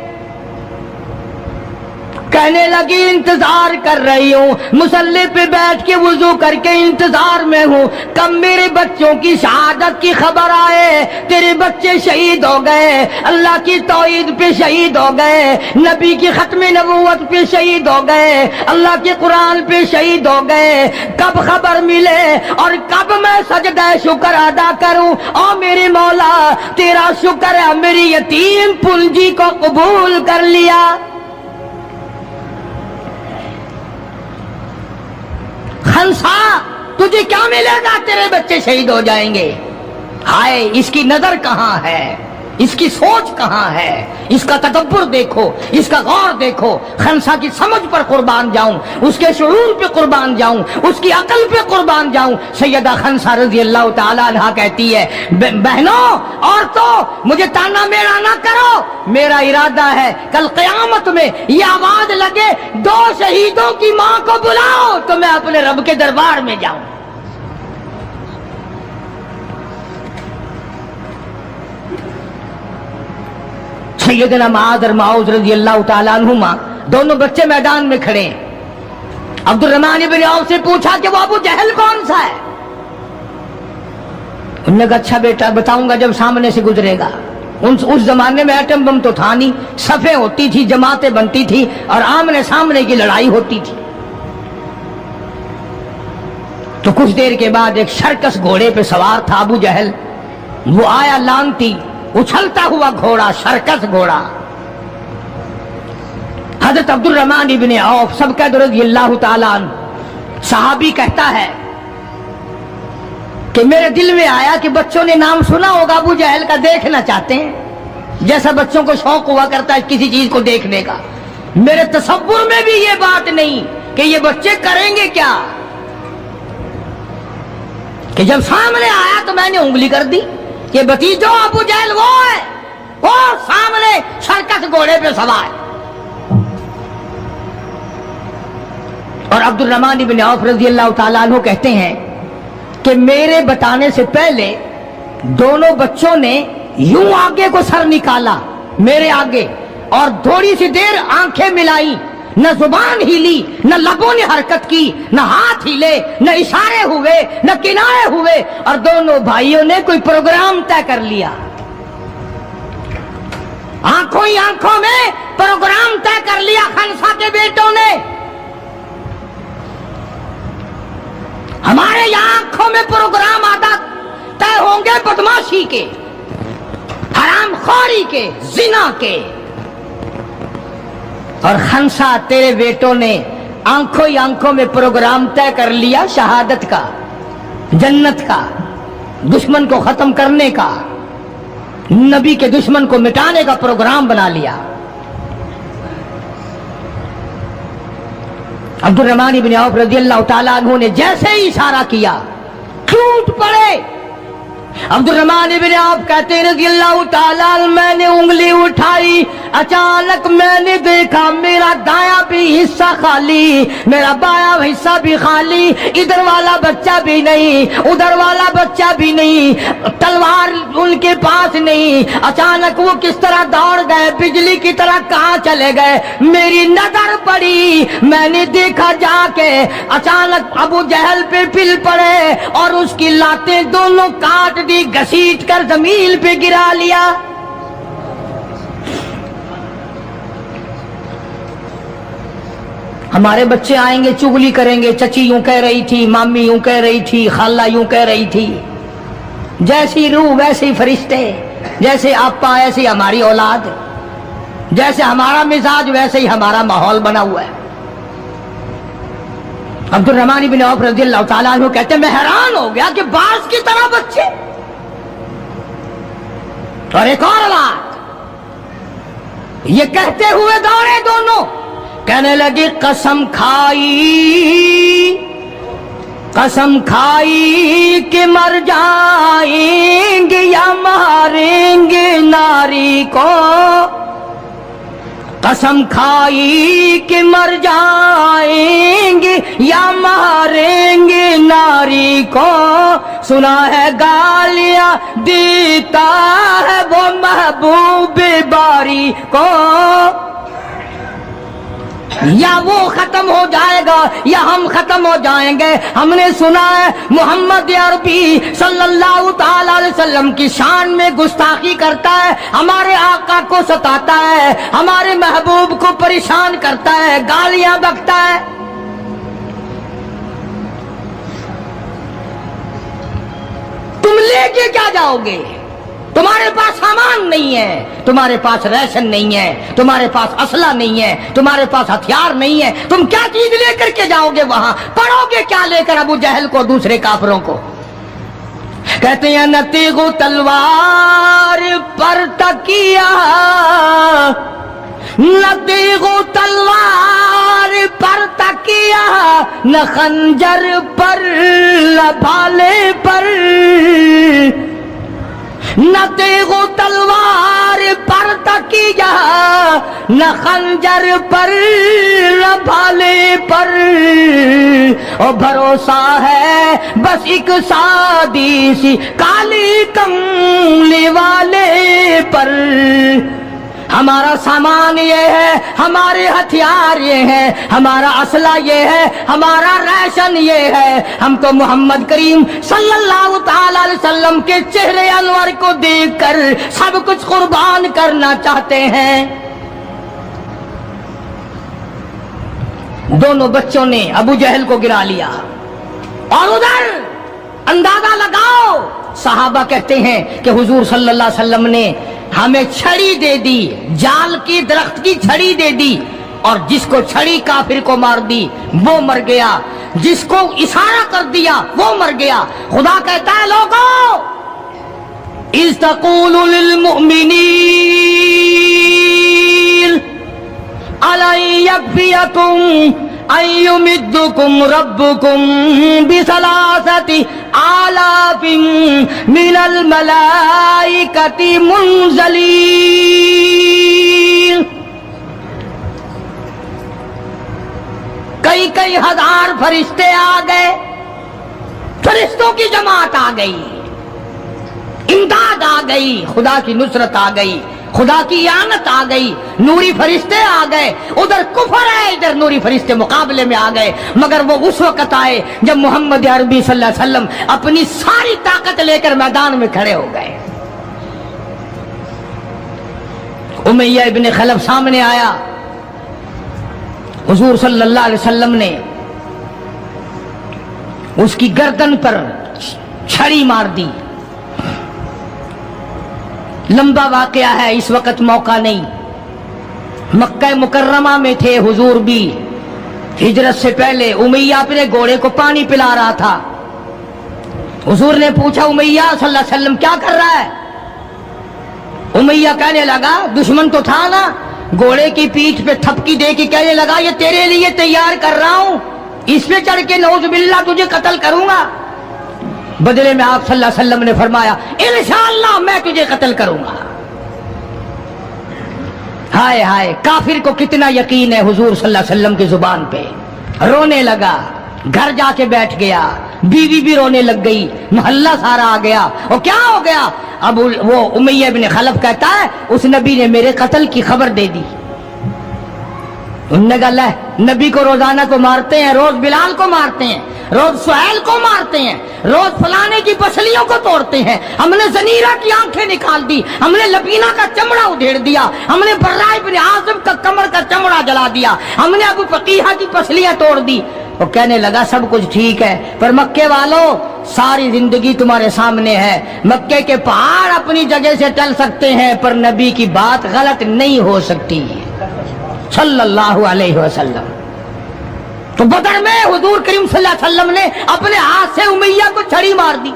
कहने लगी इंतजार कर रही हूँ, मुसल्ले पे बैठ के वुजू करके इंतजार में हूँ, कब मेरे बच्चों की शहादत की खबर आए। तेरे बच्चे शहीद हो गए, अल्लाह की तौहीद पे शहीद हो गए, नबी की खत्म नबूवत पे शहीद हो गए, अल्लाह के कुरान पे शहीद हो गए। कब खबर मिले और कब मैं सजदा शुक्र अदा करूँ। और मेरे मौला तेरा शुक्र है, मेरी यतीम पूंजी को कबूल कर लिया। खंसा तुझे क्या मिलेगा, तेरे बच्चे शहीद हो जाएंगे। हाय इसकी नजर कहाँ है, इसकी सोच कहाँ है, इसका तदब्बुर देखो, इसका गौर देखो। खंसा की समझ पर कुर्बान जाऊं, उसके शुऊर पे कुर्बान जाऊं, उसकी अकल पे कुर्बान जाऊं। सैयदा खंसा रज़ियल्लाहु ताला अन्हा कहती है, बहनों औरतों मुझे ताना मेरा ना करो, मेरा इरादा है कल क़यामत में ये आवाज लगे, दो शहीदों की मां को बुलाओ तो मैं अपने रब के दरबार में जाऊं। सैयदना मुआद और मुआज रज़ियल्लाहु ताला अन्हुमा दोनों बच्चे मैदान में खड़े हैं। अब्दुर्रहमान इब्न औफ से पूछा कि वो अबू जहल कौन सा है? उन्होंने कहा अच्छा बेटा बताऊंगा जब सामने से गुजरेगा। उस जमाने में एटम बम तो था नहीं, सफे होती थी, जमातें बनती थी और आमने सामने की लड़ाई होती थी। तो कुछ देर के बाद एक सर्कस घोड़े पे सवार था अबू जहल, वो आया लानती उछलता हुआ घोड़ा, सर्कस घोड़ा। हजरत अब्दुर्रहमान इब्न औफ सब कह रज़ियल्लाहु ताला अन्हु सहाबी कहता है कि मेरे दिल में आया कि बच्चों ने नाम सुना होगा अबू जहल का, देखना चाहते हैं, जैसा बच्चों को शौक हुआ करता है किसी चीज को देखने का। मेरे तसव्वुर में भी ये बात नहीं कि ये बच्चे करेंगे क्या, कि जब सामने आया तो मैंने उंगली कर दी कि भतीजो अबू जहल वो है, वो सामने सर्कस घोड़े पे सवार। और अब्दुर्रहमान इब्न औफ रज़ियल्लाहु ताला अन्हु कहते हैं कि मेरे बताने से पहले दोनों बच्चों ने यूं आगे को सर निकाला मेरे आगे और थोड़ी सी देर आंखें मिलाई, न जुबान हिली, न लबों ने हरकत की, न हाथ हिले, न इशारे हुए, न किनारे हुए, और दोनों भाइयों ने कोई प्रोग्राम तय कर लिया। आंखों ही आंखों में प्रोग्राम तय कर लिया खनसा के बेटों ने। हमारे यहां आंखों में प्रोग्राम आधा तय होंगे बदमाशी के, हरामखोरी के, जिना के। और खनसा तेरे बेटों ने आंखों ही आंखों में प्रोग्राम तय कर लिया शहादत का, जन्नत का, दुश्मन को खत्म करने का, नबी के दुश्मन को मिटाने का प्रोग्राम बना लिया। अब्दुर्रहमान इब्न औफ रज़ियल्लाहु ताला अन्हु ने जैसे ही इशारा किया टूट पड़े। अब्दुर्रहमान इब्न औफ कहते हैं रज़ियल्लाहु ताला, मैंने उंगली उठाई, अचानक मैंने देखा मेरा दायां भी हिस्सा खाली, मेरा बायां हिस्सा भी खाली, इधर वाला बच्चा भी नहीं, उधर वाला बच्चा भी नहीं, तलवार उनके पास नहीं। अचानक वो किस तरह दौड़ गए, बिजली की तरह कहां चले गए, मेरी नजर पड़ी, मैंने देखा जाके अचानक अबू जहल पे पिल पड़े और उसकी लातें दोनों काट दी, घसीट कर जमीन पे गिरा लिया। हमारे बच्चे आएंगे चुगली करेंगे, चची यूं कह रही थी, मामी यूं कह रही थी, खाला यूं कह रही थी। जैसी रूह वैसे ही फरिश्ते, जैसे आपा ऐसी हमारी औलाद, जैसे हमारा मिजाज वैसे ही हमारा माहौल बना हुआ है। अब्दुर्रहमान इब्न औफ रज़ियल्लाहु ताला अन्हु कहते हैं मैं हैरान हो गया कि बाज की तरह बच्चे। और एक और बात, ये कहते हुए दौड़े दोनों, कहने लगे कसम खाई कि मर जाएंगे या मारेंगे नारी को, कसम खाई कि मर जाएंगे या मारेंगे नारी को, सुना है गालियां देता है वो महबूब बारी को। या वो खत्म हो जाएगा या हम खत्म हो जाएंगे। हमने सुना है मोहम्मद अरबी सल्लल्लाहु ताला अलैहि वसल्लम की शान में गुस्ताखी करता है, हमारे आका को सताता है, हमारे महबूब को परेशान करता है, गालियां बकता है। तुम लेके क्या जाओगे? तुम्हारे पास सामान नहीं है, तुम्हारे पास राशन नहीं है, तुम्हारे पास असला नहीं है, तुम्हारे पास हथियार नहीं है, तुम क्या चीज लेकर के जाओगे वहां? पढ़ोगे क्या लेकर अबू जहल को, दूसरे काफिरों को? कहते हैं न तेगो तलवार पर तकिया, न तेगो तलवार पर तकिया, न खंजर पर न भाले पर, न तेगो तलवार पर तकिया, न खंजर पर न भाले पर, और भरोसा है बस एक सादी सी काली कमली वाले पर। हमारा सामान ये है, हमारे हथियार ये हैं, हमारा असला ये है, हमारा राशन ये है। हम तो मोहम्मद करीम सल्लल्लाहु ताला अलैहि वसल्लम के चेहरे अनवर को देखकर सब कुछ कुर्बान करना चाहते हैं। दोनों बच्चों ने अबू जहल को गिरा लिया। और उधर अंदाजा लगाओ, सहाबा कहते हैं कि हुजूर सल्लल्लाहु अलैहि वसल्लम ने हमें छड़ी दे दी, जाल की दरख्त की छड़ी दे दी, और जिसको छड़ी काफिर को मार दी वो मर गया, जिसको इशारा कर दिया वो मर गया। खुदा कहता है लोगों, इज़ तक़ूलु लिल मुमिनीन अला यकफियकुम अय्युमिद्दुकुम रब्बुकुम बिसलासति आलाफिन मिनल मलाइकति मुनज़लीन। कई कई हजार फरिश्ते आ गए, फरिश्तों की जमात आ गई, इमदाद आ गई, खुदा की नुसरत आ गई, खुदा की यानत आ गई, नूरी फरिश्ते आ गए। उधर कुफर है, इधर नूरी फरिश्ते मुकाबले में आ गए। मगर वो उस वक्त आए जब मोहम्मद अरबी सल्लल्लाहु अलैहि वसल्लम अपनी सारी ताकत लेकर मैदान में खड़े हो गए। امیہ ابن خلف سامنے آیا، حضور صلی اللہ علیہ وسلم نے اس کی گردن پر چھڑی مار دی۔ لمبا واقعہ ہے، اس وقت موقع نہیں۔ مکہ مکرمہ میں تھے حضور بھی، ہجرت سے پہلے امیہ اپنے گھوڑے کو پانی پلا رہا تھا۔ حضور نے پوچھا امیہ صلی اللہ علیہ وسلم کیا کر رہا ہے؟ امیہ کہنے لگا، دشمن تو تھا نا، گھوڑے کی پیٹھ پہ تھپکی دے کے کہنے لگا یہ تیرے لیے تیار کر رہا ہوں، اس پہ چڑھ کے نعوذ باللہ تجھے قتل کروں گا۔ بدلے میں آپ صلی اللہ علیہ وسلم نے فرمایا انشاءاللہ میں تجھے قتل کروں گا۔ ہائے ہائے، کافر کو کتنا یقین ہے حضور صلی اللہ علیہ وسلم کی زبان پہ۔ رونے لگا، گھر جا کے بیٹھ گیا، بیوی بھی رونے لگ گئی، محلہ سارا آ گیا۔ اور کیا ہو گیا؟ اب وہ امیہ بن خلف کہتا ہے اس نبی نے میرے قتل کی خبر دے دی۔ انہوں نے کہا لے، نبی کو روزانہ کو مارتے ہیں، روز بلال کو مارتے ہیں، روز سہیل کو مارتے ہیں، روز فلانے کی پسلیوں کو توڑتے ہیں، ہم نے زنیرہ کی آنکھیں نکال دی، ہم نے لبینہ کا چمڑا ادھیڑ دیا، ہم نے برا ابن عازب کا کمر کا چمڑا جلا دیا، ہم نے ابو فقیہ کی پسلیاں توڑ دی۔ وہ کہنے لگا سب کچھ ٹھیک ہے، پر مکے والوں ساری زندگی تمہارے سامنے ہے، مکے کے پہاڑ اپنی جگہ سے چل سکتے ہیں پر نبی کی بات غلط نہیں ہو سکتی صلی اللہ علیہ وسلم۔ تو بدر میں حضور کریم صلی اللہ علیہ وسلم نے اپنے ہاتھ سے امیہ کو چھڑی مار دی۔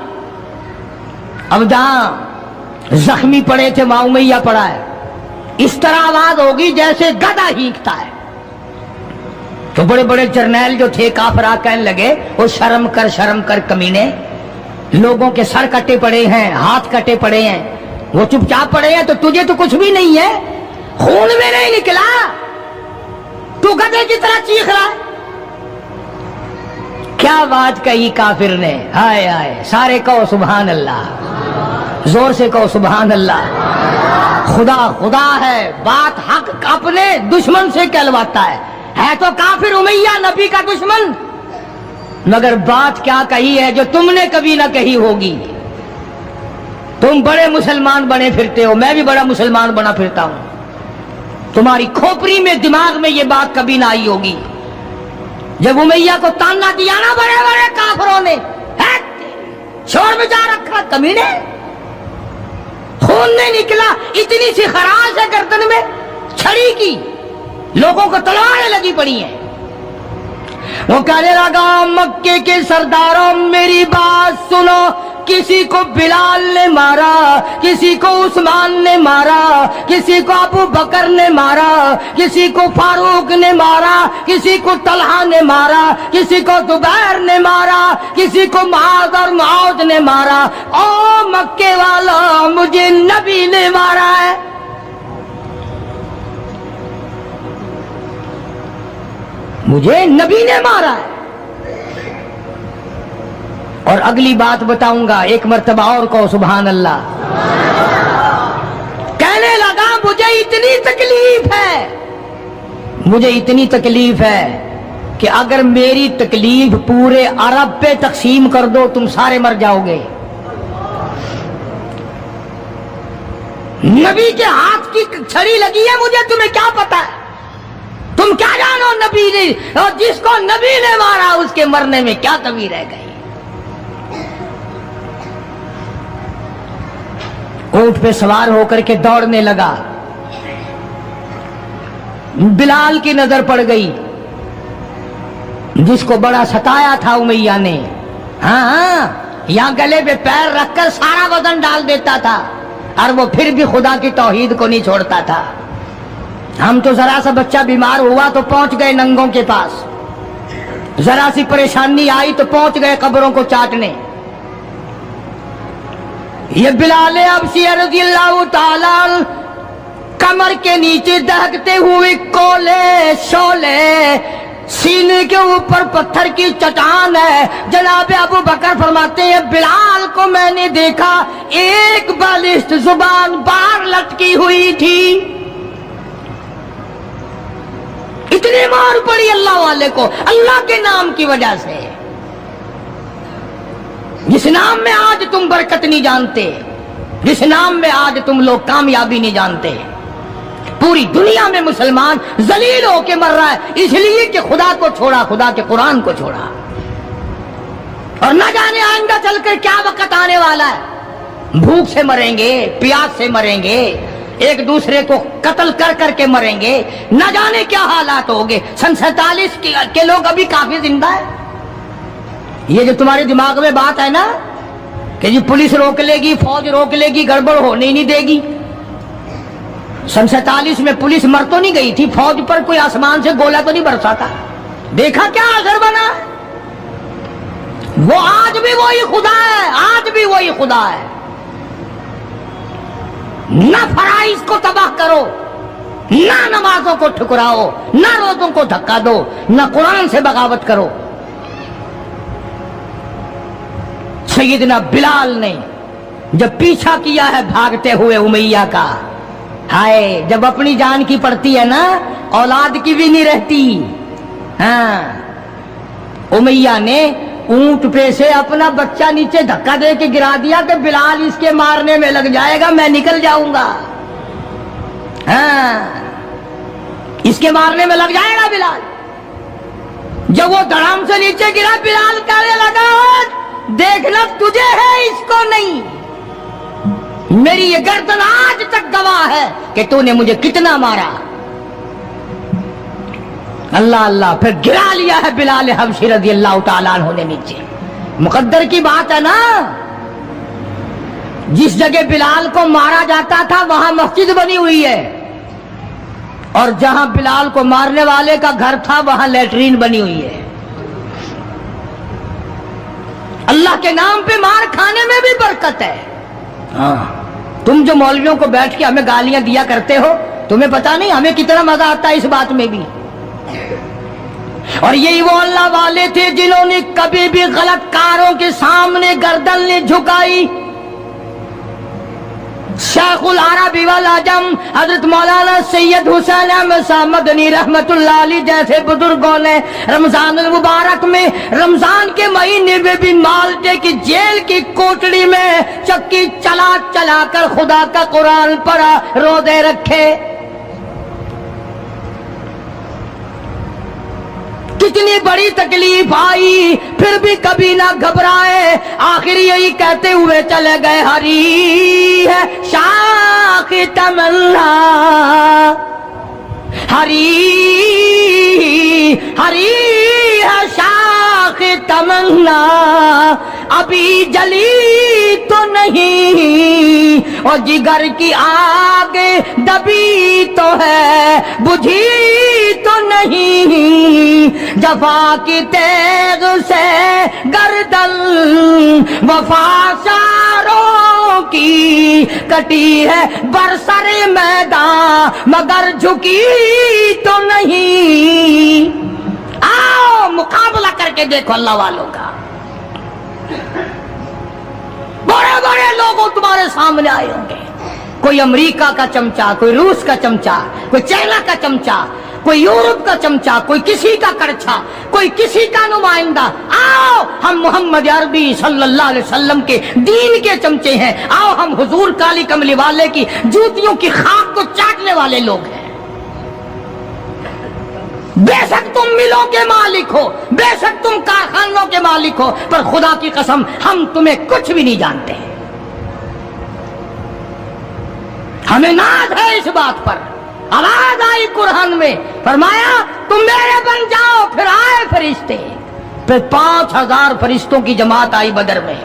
اب جہاں زخمی پڑے تھے وہاں امیہ پڑا ہے، اس طرح آواز ہوگی جیسے گدھا ہینکتا ہے۔ تو بڑے بڑے جرنیل جو تھے کافرہ کہنے لگے وہ شرم کر کمینے، لوگوں کے سر کٹے پڑے ہیں، ہاتھ کٹے پڑے ہیں، وہ چپ چاپ پڑے ہیں، تو تجھے تو کچھ بھی نہیں ہے، خون میں نہیں نکلا، تو گدھے کی طرح چیخ رہا ہے۔ کیا بات کہی کافر نے، ہائے ہائے، سارے کہو سبحان اللہ، زور سے کہو سبحان اللہ۔ خدا خدا ہے، بات حق اپنے دشمن سے کہلواتا ہے تو کافر امیہ نبی کا دشمن، مگر بات کیا کہی ہے جو تم نے کبھی نہ کہی ہوگی۔ تم بڑے مسلمان بنے پھرتے ہو، میں بھی بڑا مسلمان بنا پھرتا ہوں، تمہاری کھوپڑی میں دماغ میں یہ بات کبھی نہ آئی ہوگی۔ جب امیہ کو تانا دیا نا بڑے بڑے کافروں نے، شور بجا رکھا کمینے، خون نہیں نکلا، اتنی سی خراش ہے گردن میں چھڑی کی، لوگوں کو تلواریں لگی پڑی ہیں۔ وہ کہنے لگا مکے کے سرداروں میری بات سنو، کسی کو بلال نے مارا، کسی کو عثمان نے مارا، کسی کو ابو بکر نے مارا، کسی کو فاروق نے مارا، کسی کو طلحہ نے مارا، کسی کو زبیر نے مارا، کسی کو معاذ اور معوذ نے مارا، او مکے والا مجھے نبی نے مارا ہے۔ مجھے نبی نے مارا ہے۔ اور اگلی بات بتاؤں گا، ایک مرتبہ اور کہو سبحان اللہ۔ کہنے لگا مجھے اتنی تکلیف ہے، مجھے اتنی تکلیف ہے کہ اگر میری تکلیف پورے عرب پہ تقسیم کر دو تم سارے مر جاؤ گے۔ نبی کے ہاتھ کی چھڑی لگی ہے، مجھے تمہیں کیا پتا ہے؟ تم کیا جانو نبی نے، اور جس کو نبی نے مارا اس کے مرنے میں کیا کمی رہ گئی۔ اونٹ پہ سوار ہو کر کے دوڑنے لگا، بلال کی نظر پڑ گئی جس کو بڑا ستایا تھا امیہ نے، ہاں یہاں گلے پہ پیر رکھ کر سارا وزن ڈال دیتا تھا اور وہ پھر بھی خدا کی توحید کو نہیں چھوڑتا تھا۔ ہم تو ذرا سا بچہ بیمار ہوا تو پہنچ گئے ننگوں کے پاس، ذرا سی پریشانی آئی تو پہنچ گئے قبروں کو چاٹنے۔ یہ بلال حبشی رضی اللہ تعالی کمر کے نیچے دہکتے ہوئے کولے شولے، سینے کے اوپر پتھر کی چٹان ہے۔ جناب ابو بکر فرماتے ہیں بلال کو میں نے دیکھا ایک بالشت زبان باہر لٹکی ہوئی تھی، اتنی مار پڑی اللہ والے کو اللہ کے نام کی وجہ سے، جس نام میں آج تم برکت نہیں جانتے، جس نام میں آج تم لوگ کامیابی نہیں جانتے۔ पूरी दुनिया में मुसलमान जलील होके मर रहा है इसलिए कि खुदा को छोड़ा, खुदा के कुरान को छोड़ा। और न जाने आइंदा चलकर क्या वक्त आने वाला है। भूख से मरेंगे, प्यास से मरेंगे, एक दूसरे को कत्ल कर करके मरेंगे, न जाने क्या हालात होंगे। सन 47 के लोग अभी काफी जिंदा है। ये जो तुम्हारे दिमाग में बात है ना कि जी पुलिस रोक लेगी, फौज रोक लेगी, गड़बड़ होने ही नहीं देगी। सन 47 में पुलिस मर तो नहीं गई थी, फौज पर कोई आसमान से गोला तो नहीं बरसा था। देखा क्या असर बना। वो आज भी वही खुदा है, आज भी वही खुदा है। न फराइज को तबाह करो, न नमाजों को ठुकराओ, न रोजों को धक्का दो, न कुरान से बगावत करो। सैयदना बिलाल ने जब पीछा किया है भागते हुए उमैया का, हाय जब अपनी जान की पड़ती है ना, औलाद की भी नहीं रहती। हाँ, उमैया ने ऊंट पे से अपना बच्चा नीचे धक्का दे के गिरा दिया कि बिलाल इसके मारने में लग जाएगा, मैं निकल जाऊंगा। हाँ, इसके मारने में लग जाएगा बिलाल। जब वो धड़ाम से नीचे गिरा, बिलाल कहने लगा देखना तुझे है, इसको नहीं। मेरी ये गर्दन आज तक गवाह है कि तूने मुझे कितना मारा। अल्लाह अल्लाह, फिर गिरा लिया है बिलाल हबशी रज़ी अल्लाह तआला अन्हु ने नीचे। मुकद्दर की बात है ना, जिस जगह बिलाल को मारा जाता था वहां मस्जिद बनी हुई है, और जहां बिलाल को मारने वाले का घर था वहां लैट्रीन बनी हुई है। अल्लाह के नाम पे मार खाने में भी बरकत है। हाँ, तुम जो मौलवियों को बैठ के हमें गालियां दिया करते हो, तुम्हें पता नहीं हमें कितना मजा आता है इस बात में भी। और यही वो अल्लाह वाले थे जिन्होंने कभी भी गलत कारों के सामने गर्दन नहीं झुकाई। शेखुल अरबी वल अजम हजरत मौलाना सैयद हुसैन अहमद साहब मदनी रहमतुल्लाह अलैह जैसे बुजुर्गों ने रमजान मुबारक में, रमजान के महीने में भी माल्टे की जेल की कोठड़ी में चक्की चला चला कर खुदा का कुरान पढ़ा, रोजे रखे। कितनी बड़ी तकलीफ आई फिर भी कभी ना घबराए, आखिर यही कहते हुए चले गए, हरी है शाख तमन्ना, हरी हरी है शाख तमन्ना, अभी जली तो नहीं, और जिगर की आग दबी तो है, बुझी तो नहीं, जफा की तेग से गर्दन वफा सारों की कटी है, बरसरे मैदान मगर झुकी तो नहीं। आओ मुकाबला करके देखो अल्लाह वालों का। बड़े बड़े लोग तुम्हारे सामने आए होंगे, कोई अमेरिका का चमचा, कोई रूस का चमचा, कोई चाइना का चमचा, कोई यूरोप का चमचा, कोई किसी का करछा, कोई किसी का नुमाइंदा। आओ हम मोहम्मद अरबी सल्लल्लाहु अलैहि वसल्लम के दीन के चमचे हैं। आओ हम हुजूर काली कमली वाले की जूतियों की खाक को चाटने वाले लोग हैं। बेशक तुम मिलों के मालिक हो, बेशक तुम कारखानों के मालिक हो, पर खुदा की कसम हम तुम्हें कुछ भी नहीं जानते। हमें नाज है इस बात पर। आवाज आई कुरान में, फरमाया तुम मेरे बन जाओ। फिर आए फरिश्ते, फिर 5000 फरिश्तों की जमात आई बदर में,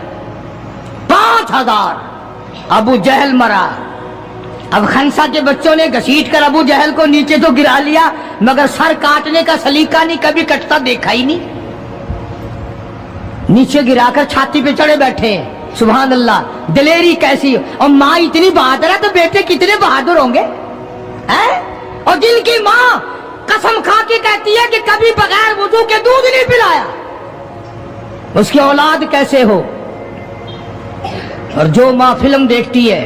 5000। अबू जहल मरा। अब खंसा के बच्चों ने घसीट कर अबू जहल को नीचे तो गिरा लिया, मगर सर काटने का सलीका नहीं, कभी कटता देखा ही नहीं। नीचे गिराकर छाती पे चढ़े बैठे। सुभान अल्लाह, दिलेरी कैसी। और माँ इतनी बहादुर है तो बेटे कितने बहादुर होंगे हैं? और जिनकी माँ कसम खा के कहती है कि कभी बगैर वुजू के दूध नहीं पिलाया, उसकी औलाद कैसे हो। और जो माँ फिल्म देखती है,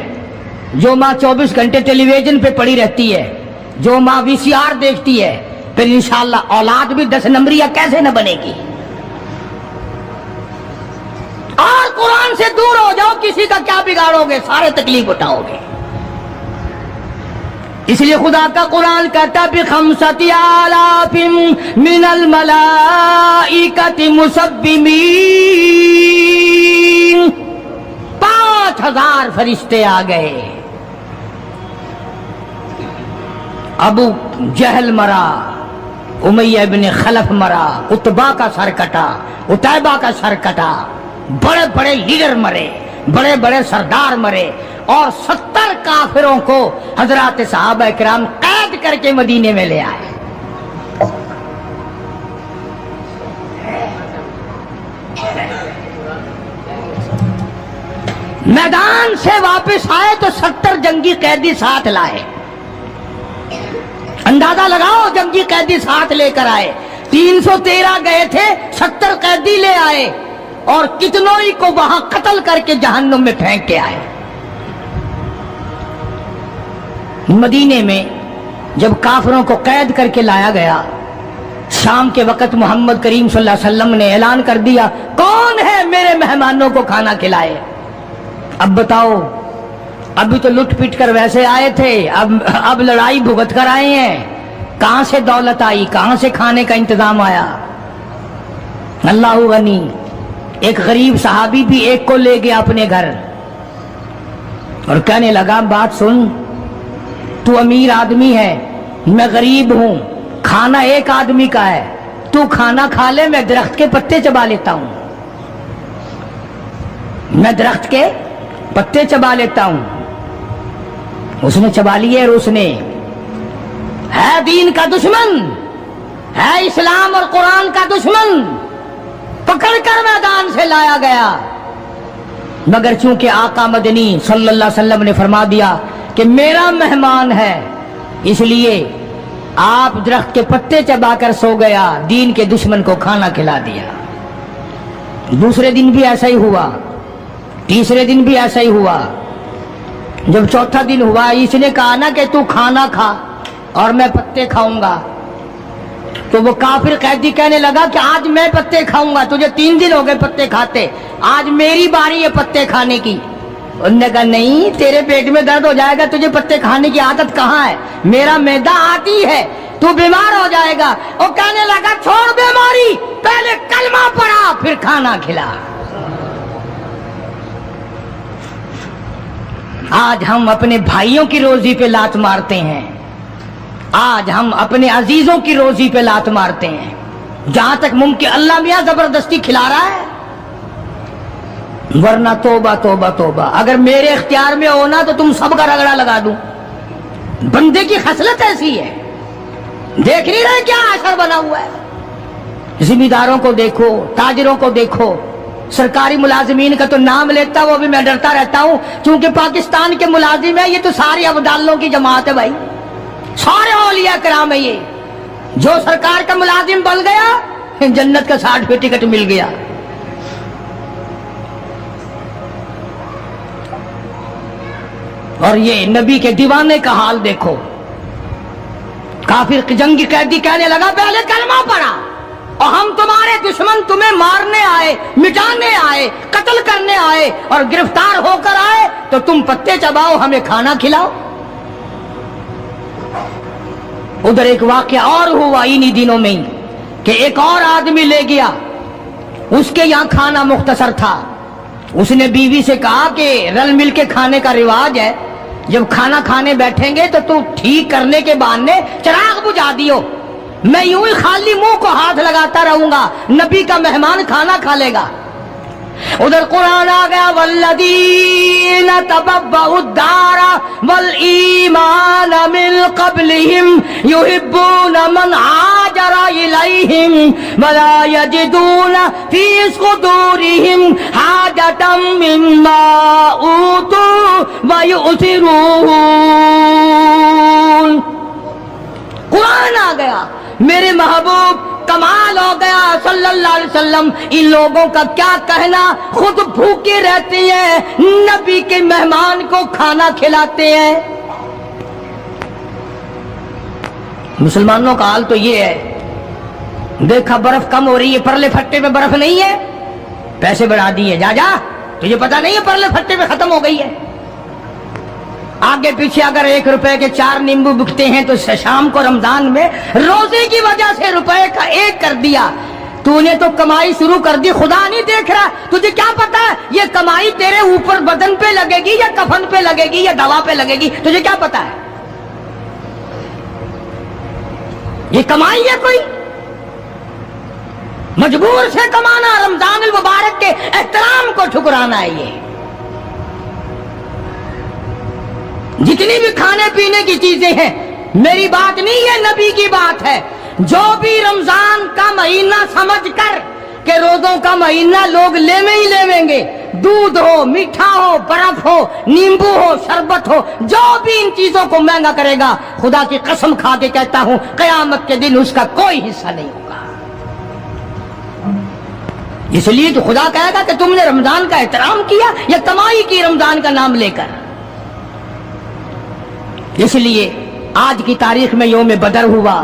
जो माँ 24 घंटे टेलीविजन पे पड़ी रहती है, जो माँ VCR देखती है, फिर इंशाअल्लाह औलाद भी 10 नंबरिया कैसे न बनेगी। और कुरान से दूर हो जाओ, किसी का क्या बिगाड़ोगे, सारे तकलीफ उठाओगे। इसलिए खुदा का कुरान कहता है बिखमसति आलाफिम मिनल मलाइकति मुसब्बिमीन, 5000 फरिश्ते आ गए। अबू जहल मरा, उमैया इब्न खलफ मरा, उतबा का सर कटा, उतैबा का सर कटा, बड़े बड़े लीडर मरे, बड़े बड़े सरदार मरे, और 70 काफिरों को हजरात सहाबा किराम कैद करके मदीने में ले आए। मैदान से वापस आए तो 70 जंगी कैदी साथ लाए। अंदाजा लगाओ, जंगी कैदी साथ लेकर आए। 313 गए थे, 70 कैदी ले आए, और कितनों ही को वहां कत्ल करके जहन्नुम में फेंक के आए। मदीने में जब काफिरों को कैद करके लाया गया, शाम के वक्त मोहम्मद करीम सल्लल्लाहु अलैहि वसल्लम ने ऐलान कर दिया, कौन है मेरे मेहमानों को खाना खिलाए। अब बताओ, अभी तो लुट पिट कर वैसे आए थे, अब लड़ाई भुगत कर आए हैं। कहां से दौलत आई, कहां से खाने का इंतजाम आया। अल्लाह गनी। एक गरीब सहाबी भी एक को ले गया अपने घर और कहने लगा, बात सुन, तू अमीर आदमी है, मैं गरीब हूं, खाना एक आदमी का है, तू खाना खा ले, मैं दरख्त के पत्ते चबा लेता हूं, मैं दरख्त के पत्ते चबा लेता हूं। उसने चबा लिए और उसने, है दीन का दुश्मन, है इस्लाम और कुरान का दुश्मन, पकड़कर मैदान से लाया गया। मगर चूंकि आका मदनी सल्लल्लाहु अलैहि वसल्लम ने फरमा दिया कि मेरा मेहमान है, इसलिए आप दरख्त के पत्ते चबाकर सो गया, दीन के दुश्मन को खाना खिला दिया। दूसरे दिन भी ऐसा ही हुआ, तीसरे दिन भी ऐसा ही हुआ। जब चौथा दिन हुआ, इसने कहा ना कि तू खाना खा और मैं पत्ते खाऊंगा, तो वो काफिर कैदी कहने लगा कि आज मैं पत्ते खाऊंगा, तुझे 3 दिन हो गए पत्ते खाते, आज मेरी बारी है पत्ते खाने की। उन्होंने कहा नहीं, तेरे पेट में दर्द हो जाएगा, तुझे पत्ते खाने की आदत कहाँ है, मेरा मैदा आती है, तू बीमार हो जाएगा। वो कहने लगा छोड़ बीमारी, पहले कलमा पढ़ा फिर खाना खिला। आज हम अपने भाइयों की रोजी पे लात मारते हैं, आज हम अपने अजीजों की रोजी पे लात मारते हैं। जहां तक मुमकिन अल्लाह मियां जबरदस्ती खिला रहा है, वरना तोबा तोबा तोबा। अगर मेरे इख्तियार में हो ना तो तुम सबका रगड़ा लगा दूं। बंदे की खसलत ऐसी है, देख नहीं रहे क्या असर बना हुआ है। जिम्मेदारों को देखो, ताजिरों को देखो, सरकारी मुलाजिमीन का तो नाम लेता वो भी मैं डरता रहता हूं, क्योंकि पाकिस्तान के मुलाजिम है, ये तो सारी अब्दालों की जमात है भाई, सारे औलिया कराम है ये। जो सरकार का मुलाजिम बन गया, जन्नत का 60 टिकट मिल गया। और ये नबी के दीवाने का हाल देखो। काफिर जंगी कैदी कहने लगा पहले कलमा पढ़ा, और हम तुम्हारे दुश्मन तुम्हें मारने आए, मिटाने आए, कत्ल करने आए, और गिरफ्तार होकर आए तो तुम पत्ते चबाओ, हमें खाना खिलाओ। उधर एक वाकया और हुआ इन्हीं दिनों में ही कि एक और आदमी ले गया, उसके यहां खाना मुख्तसर था। उसने बीवी से कहा कि रल मिल के खाने का रिवाज है, जब खाना खाने बैठेंगे तो तू ठीक करने के बहाने चिराग बुझा दियो, मैं यूं ही खाली मुंह को हाथ लगाता रहूंगा, नबी का मेहमान खाना खा लेगा। उधर कुरान आ गया, वल्लदीन तबव्वउद्दारा वल ईमान मिन क़ब्लिहिम युहिब्बून मन हाजरा इलैहिम वला यजिदून फी सुदूरिहिम हाजतम मिम्मा ऊतू व युसिरून। कुरान आ गया, मेरे महबूब कमाल हो गया सल्लल्लाहु अलैहि वसल्लम। इन लोगों का क्या कहना, खुद भूखे रहते हैं, नबी के मेहमान को खाना खिलाते हैं। मुसलमानों का हाल तो ये है, देखा बर्फ कम हो रही है, परले फट्टे में बर्फ नहीं है, पैसे बढ़ा दिए, जा जा, तुझे पता नहीं है परले फट्टे में खत्म हो गई है। आगे पीछे अगर 1 रुपए के 4 नींबू बिकते हैं तो शाम को रमजान में रोजे की वजह से रुपए का 1 कर दिया। तूने तो कमाई शुरू कर दी, खुदा नहीं देख रहा। तुझे क्या पता है ये कमाई तेरे ऊपर बदन पे लगेगी या कफन पे लगेगी या दवा पे लगेगी? तुझे क्या पता है? ये कमाई है कोई? मजबूर से कमाना, रमजान अल मुबारक के एहतराम को ठुकराना है। ये जितनी भी खाने पीने की चीजें हैं, मेरी बात नहीं है, नबी की बात है। जो भी रमजान का महीना समझकर के रोजों का महीना लोग लेवे ही लेवेंगे, दूध हो, मीठा हो, बर्फ हो, नींबू हो, शरबत हो, जो भी इन चीजों को महंगा करेगा, खुदा की कसम खा के कहता हूं कयामत के दिन उसका कोई हिस्सा नहीं होगा। इसलिए तो खुदा कहेगा कि तुमने रमजान का एहतराम किया या कमाई की रमजान का नाम लेकर। इसलिए आज की तारीख में यौम बदर हुआ,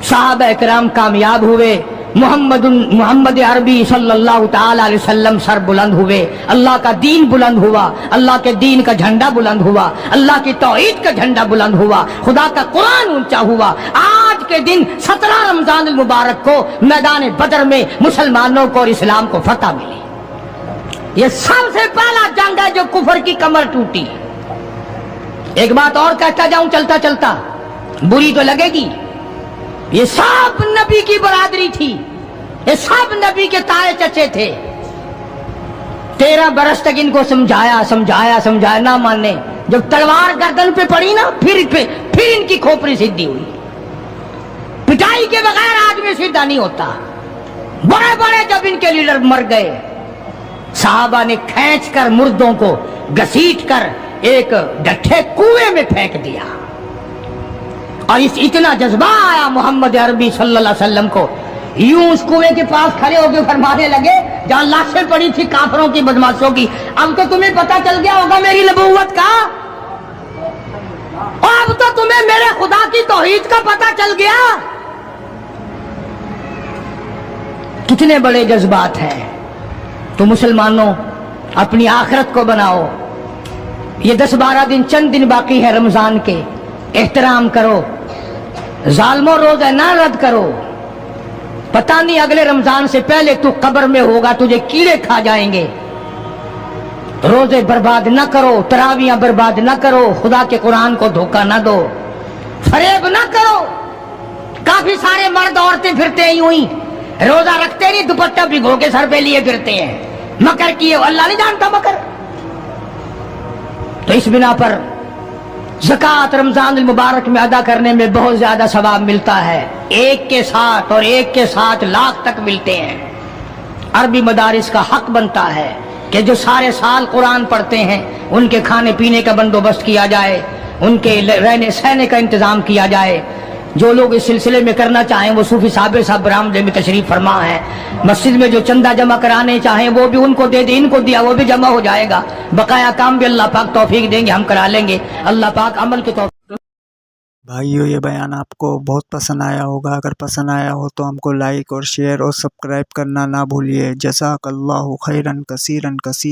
साहबा इकराम कामयाब हुए, मोहम्मद अरबी सल्लल्लाहु ताला अलैहि वसल्लम सर बुलंद हुए, अल्लाह का दीन बुलंद हुआ, अल्लाह के दीन का झंडा बुलंद हुआ, अल्लाह की तौहीद का झंडा बुलंद हुआ, खुदा का कुरान ऊंचा हुआ। आज के दिन 17 रमजान अल मुबारक को मैदान बदर में मुसलमानों को और इस्लाम को फतह मिली। ये सबसे पहला जंग है जो कुफर की कमर टूटी। एक बात और कहता जाऊं चलता चलता, बुरी तो लगेगी, ये सब नबी की बरादरी थी, ये सब नबी के ताए चचे थे। 13 बरस तक इनको समझाया ना माने। जब तलवार गर्दन पे पड़ी ना, फिर इनकी खोपड़ी सीधी हुई। पिटाई के बगैर आदमी सीधा नहीं होता। बड़े बड़े जब इनके लीडर मर गए, साहबा ने खींच कर मुर्दों को घसीट कर एक डठे कुएं में फेंक दिया। और इतना जज्बा आया मोहम्मद अरबी सल्लल्लाहु अलैहि वसल्लम को, यूं उस कुएं के पास खड़े होकर फरमाने लगे जहां लाशें पड़ी थी काफरों की, बदमाशों की, अब तो तुम्हें पता चल गया होगा मेरी नबूवत का, और अब तो तुम्हें मेरे खुदा की तौहीद का पता चल गया। कितने बड़े जज्बात हैं। तो मुसलमानों अपनी आखिरत को बनाओ। ये 10-12 दिन, चंद दिन बाकी है रमजान के, एहतराम करो, जालमो रोजा ना रद्द करो। पता नहीं अगले रमजान से पहले तू कब्र में होगा, तुझे कीड़े खा जाएंगे। रोजे बर्बाद ना करो, तरावियां बर्बाद ना करो, खुदा के कुरान को धोखा ना दो, फरेब ना करो। काफी सारे मर्द औरतें फिरते हैं यूं ही, रोजा रखते नहीं, दुपट्टा भिगो के सर पे लिए फिरते हैं, मकर किए, अल्लाह नहीं जानता मकर। तो इस बिना पर ज़कात रमजान अल मुबारक में अदा करने में बहुत ज्यादा सवाब मिलता है। 1 के साथ और 1 के साथ लाख तक मिलते हैं। अरबी मदारिस का हक बनता है कि जो सारे साल कुरान पढ़ते हैं उनके खाने पीने का बंदोबस्त किया जाए, उनके रहने सहने का इंतजाम किया जाए। जो लोग इस सिलसिले में करना चाहें वो सूफी साबिर साहब बरामदे में तशरीफ फरमा है। मस्जिद में जो चंदा जमा कराने चाहें वो भी उनको दे दे, इनको दिया वो भी जमा हो जाएगा। बकाया काम भी अल्लाह पाक तौफीक देंगे, हम करा लेंगे। अल्लाह पाक अमल के तौफीक। भाइयों, ये बयान आपको बहुत पसंद आया होगा। अगर पसंद आया हो तो हमको लाइक और शेयर और सब्सक्राइब करना ना भूलिए। जज़ाकल्लाहु खैरन कसीरन कसीर।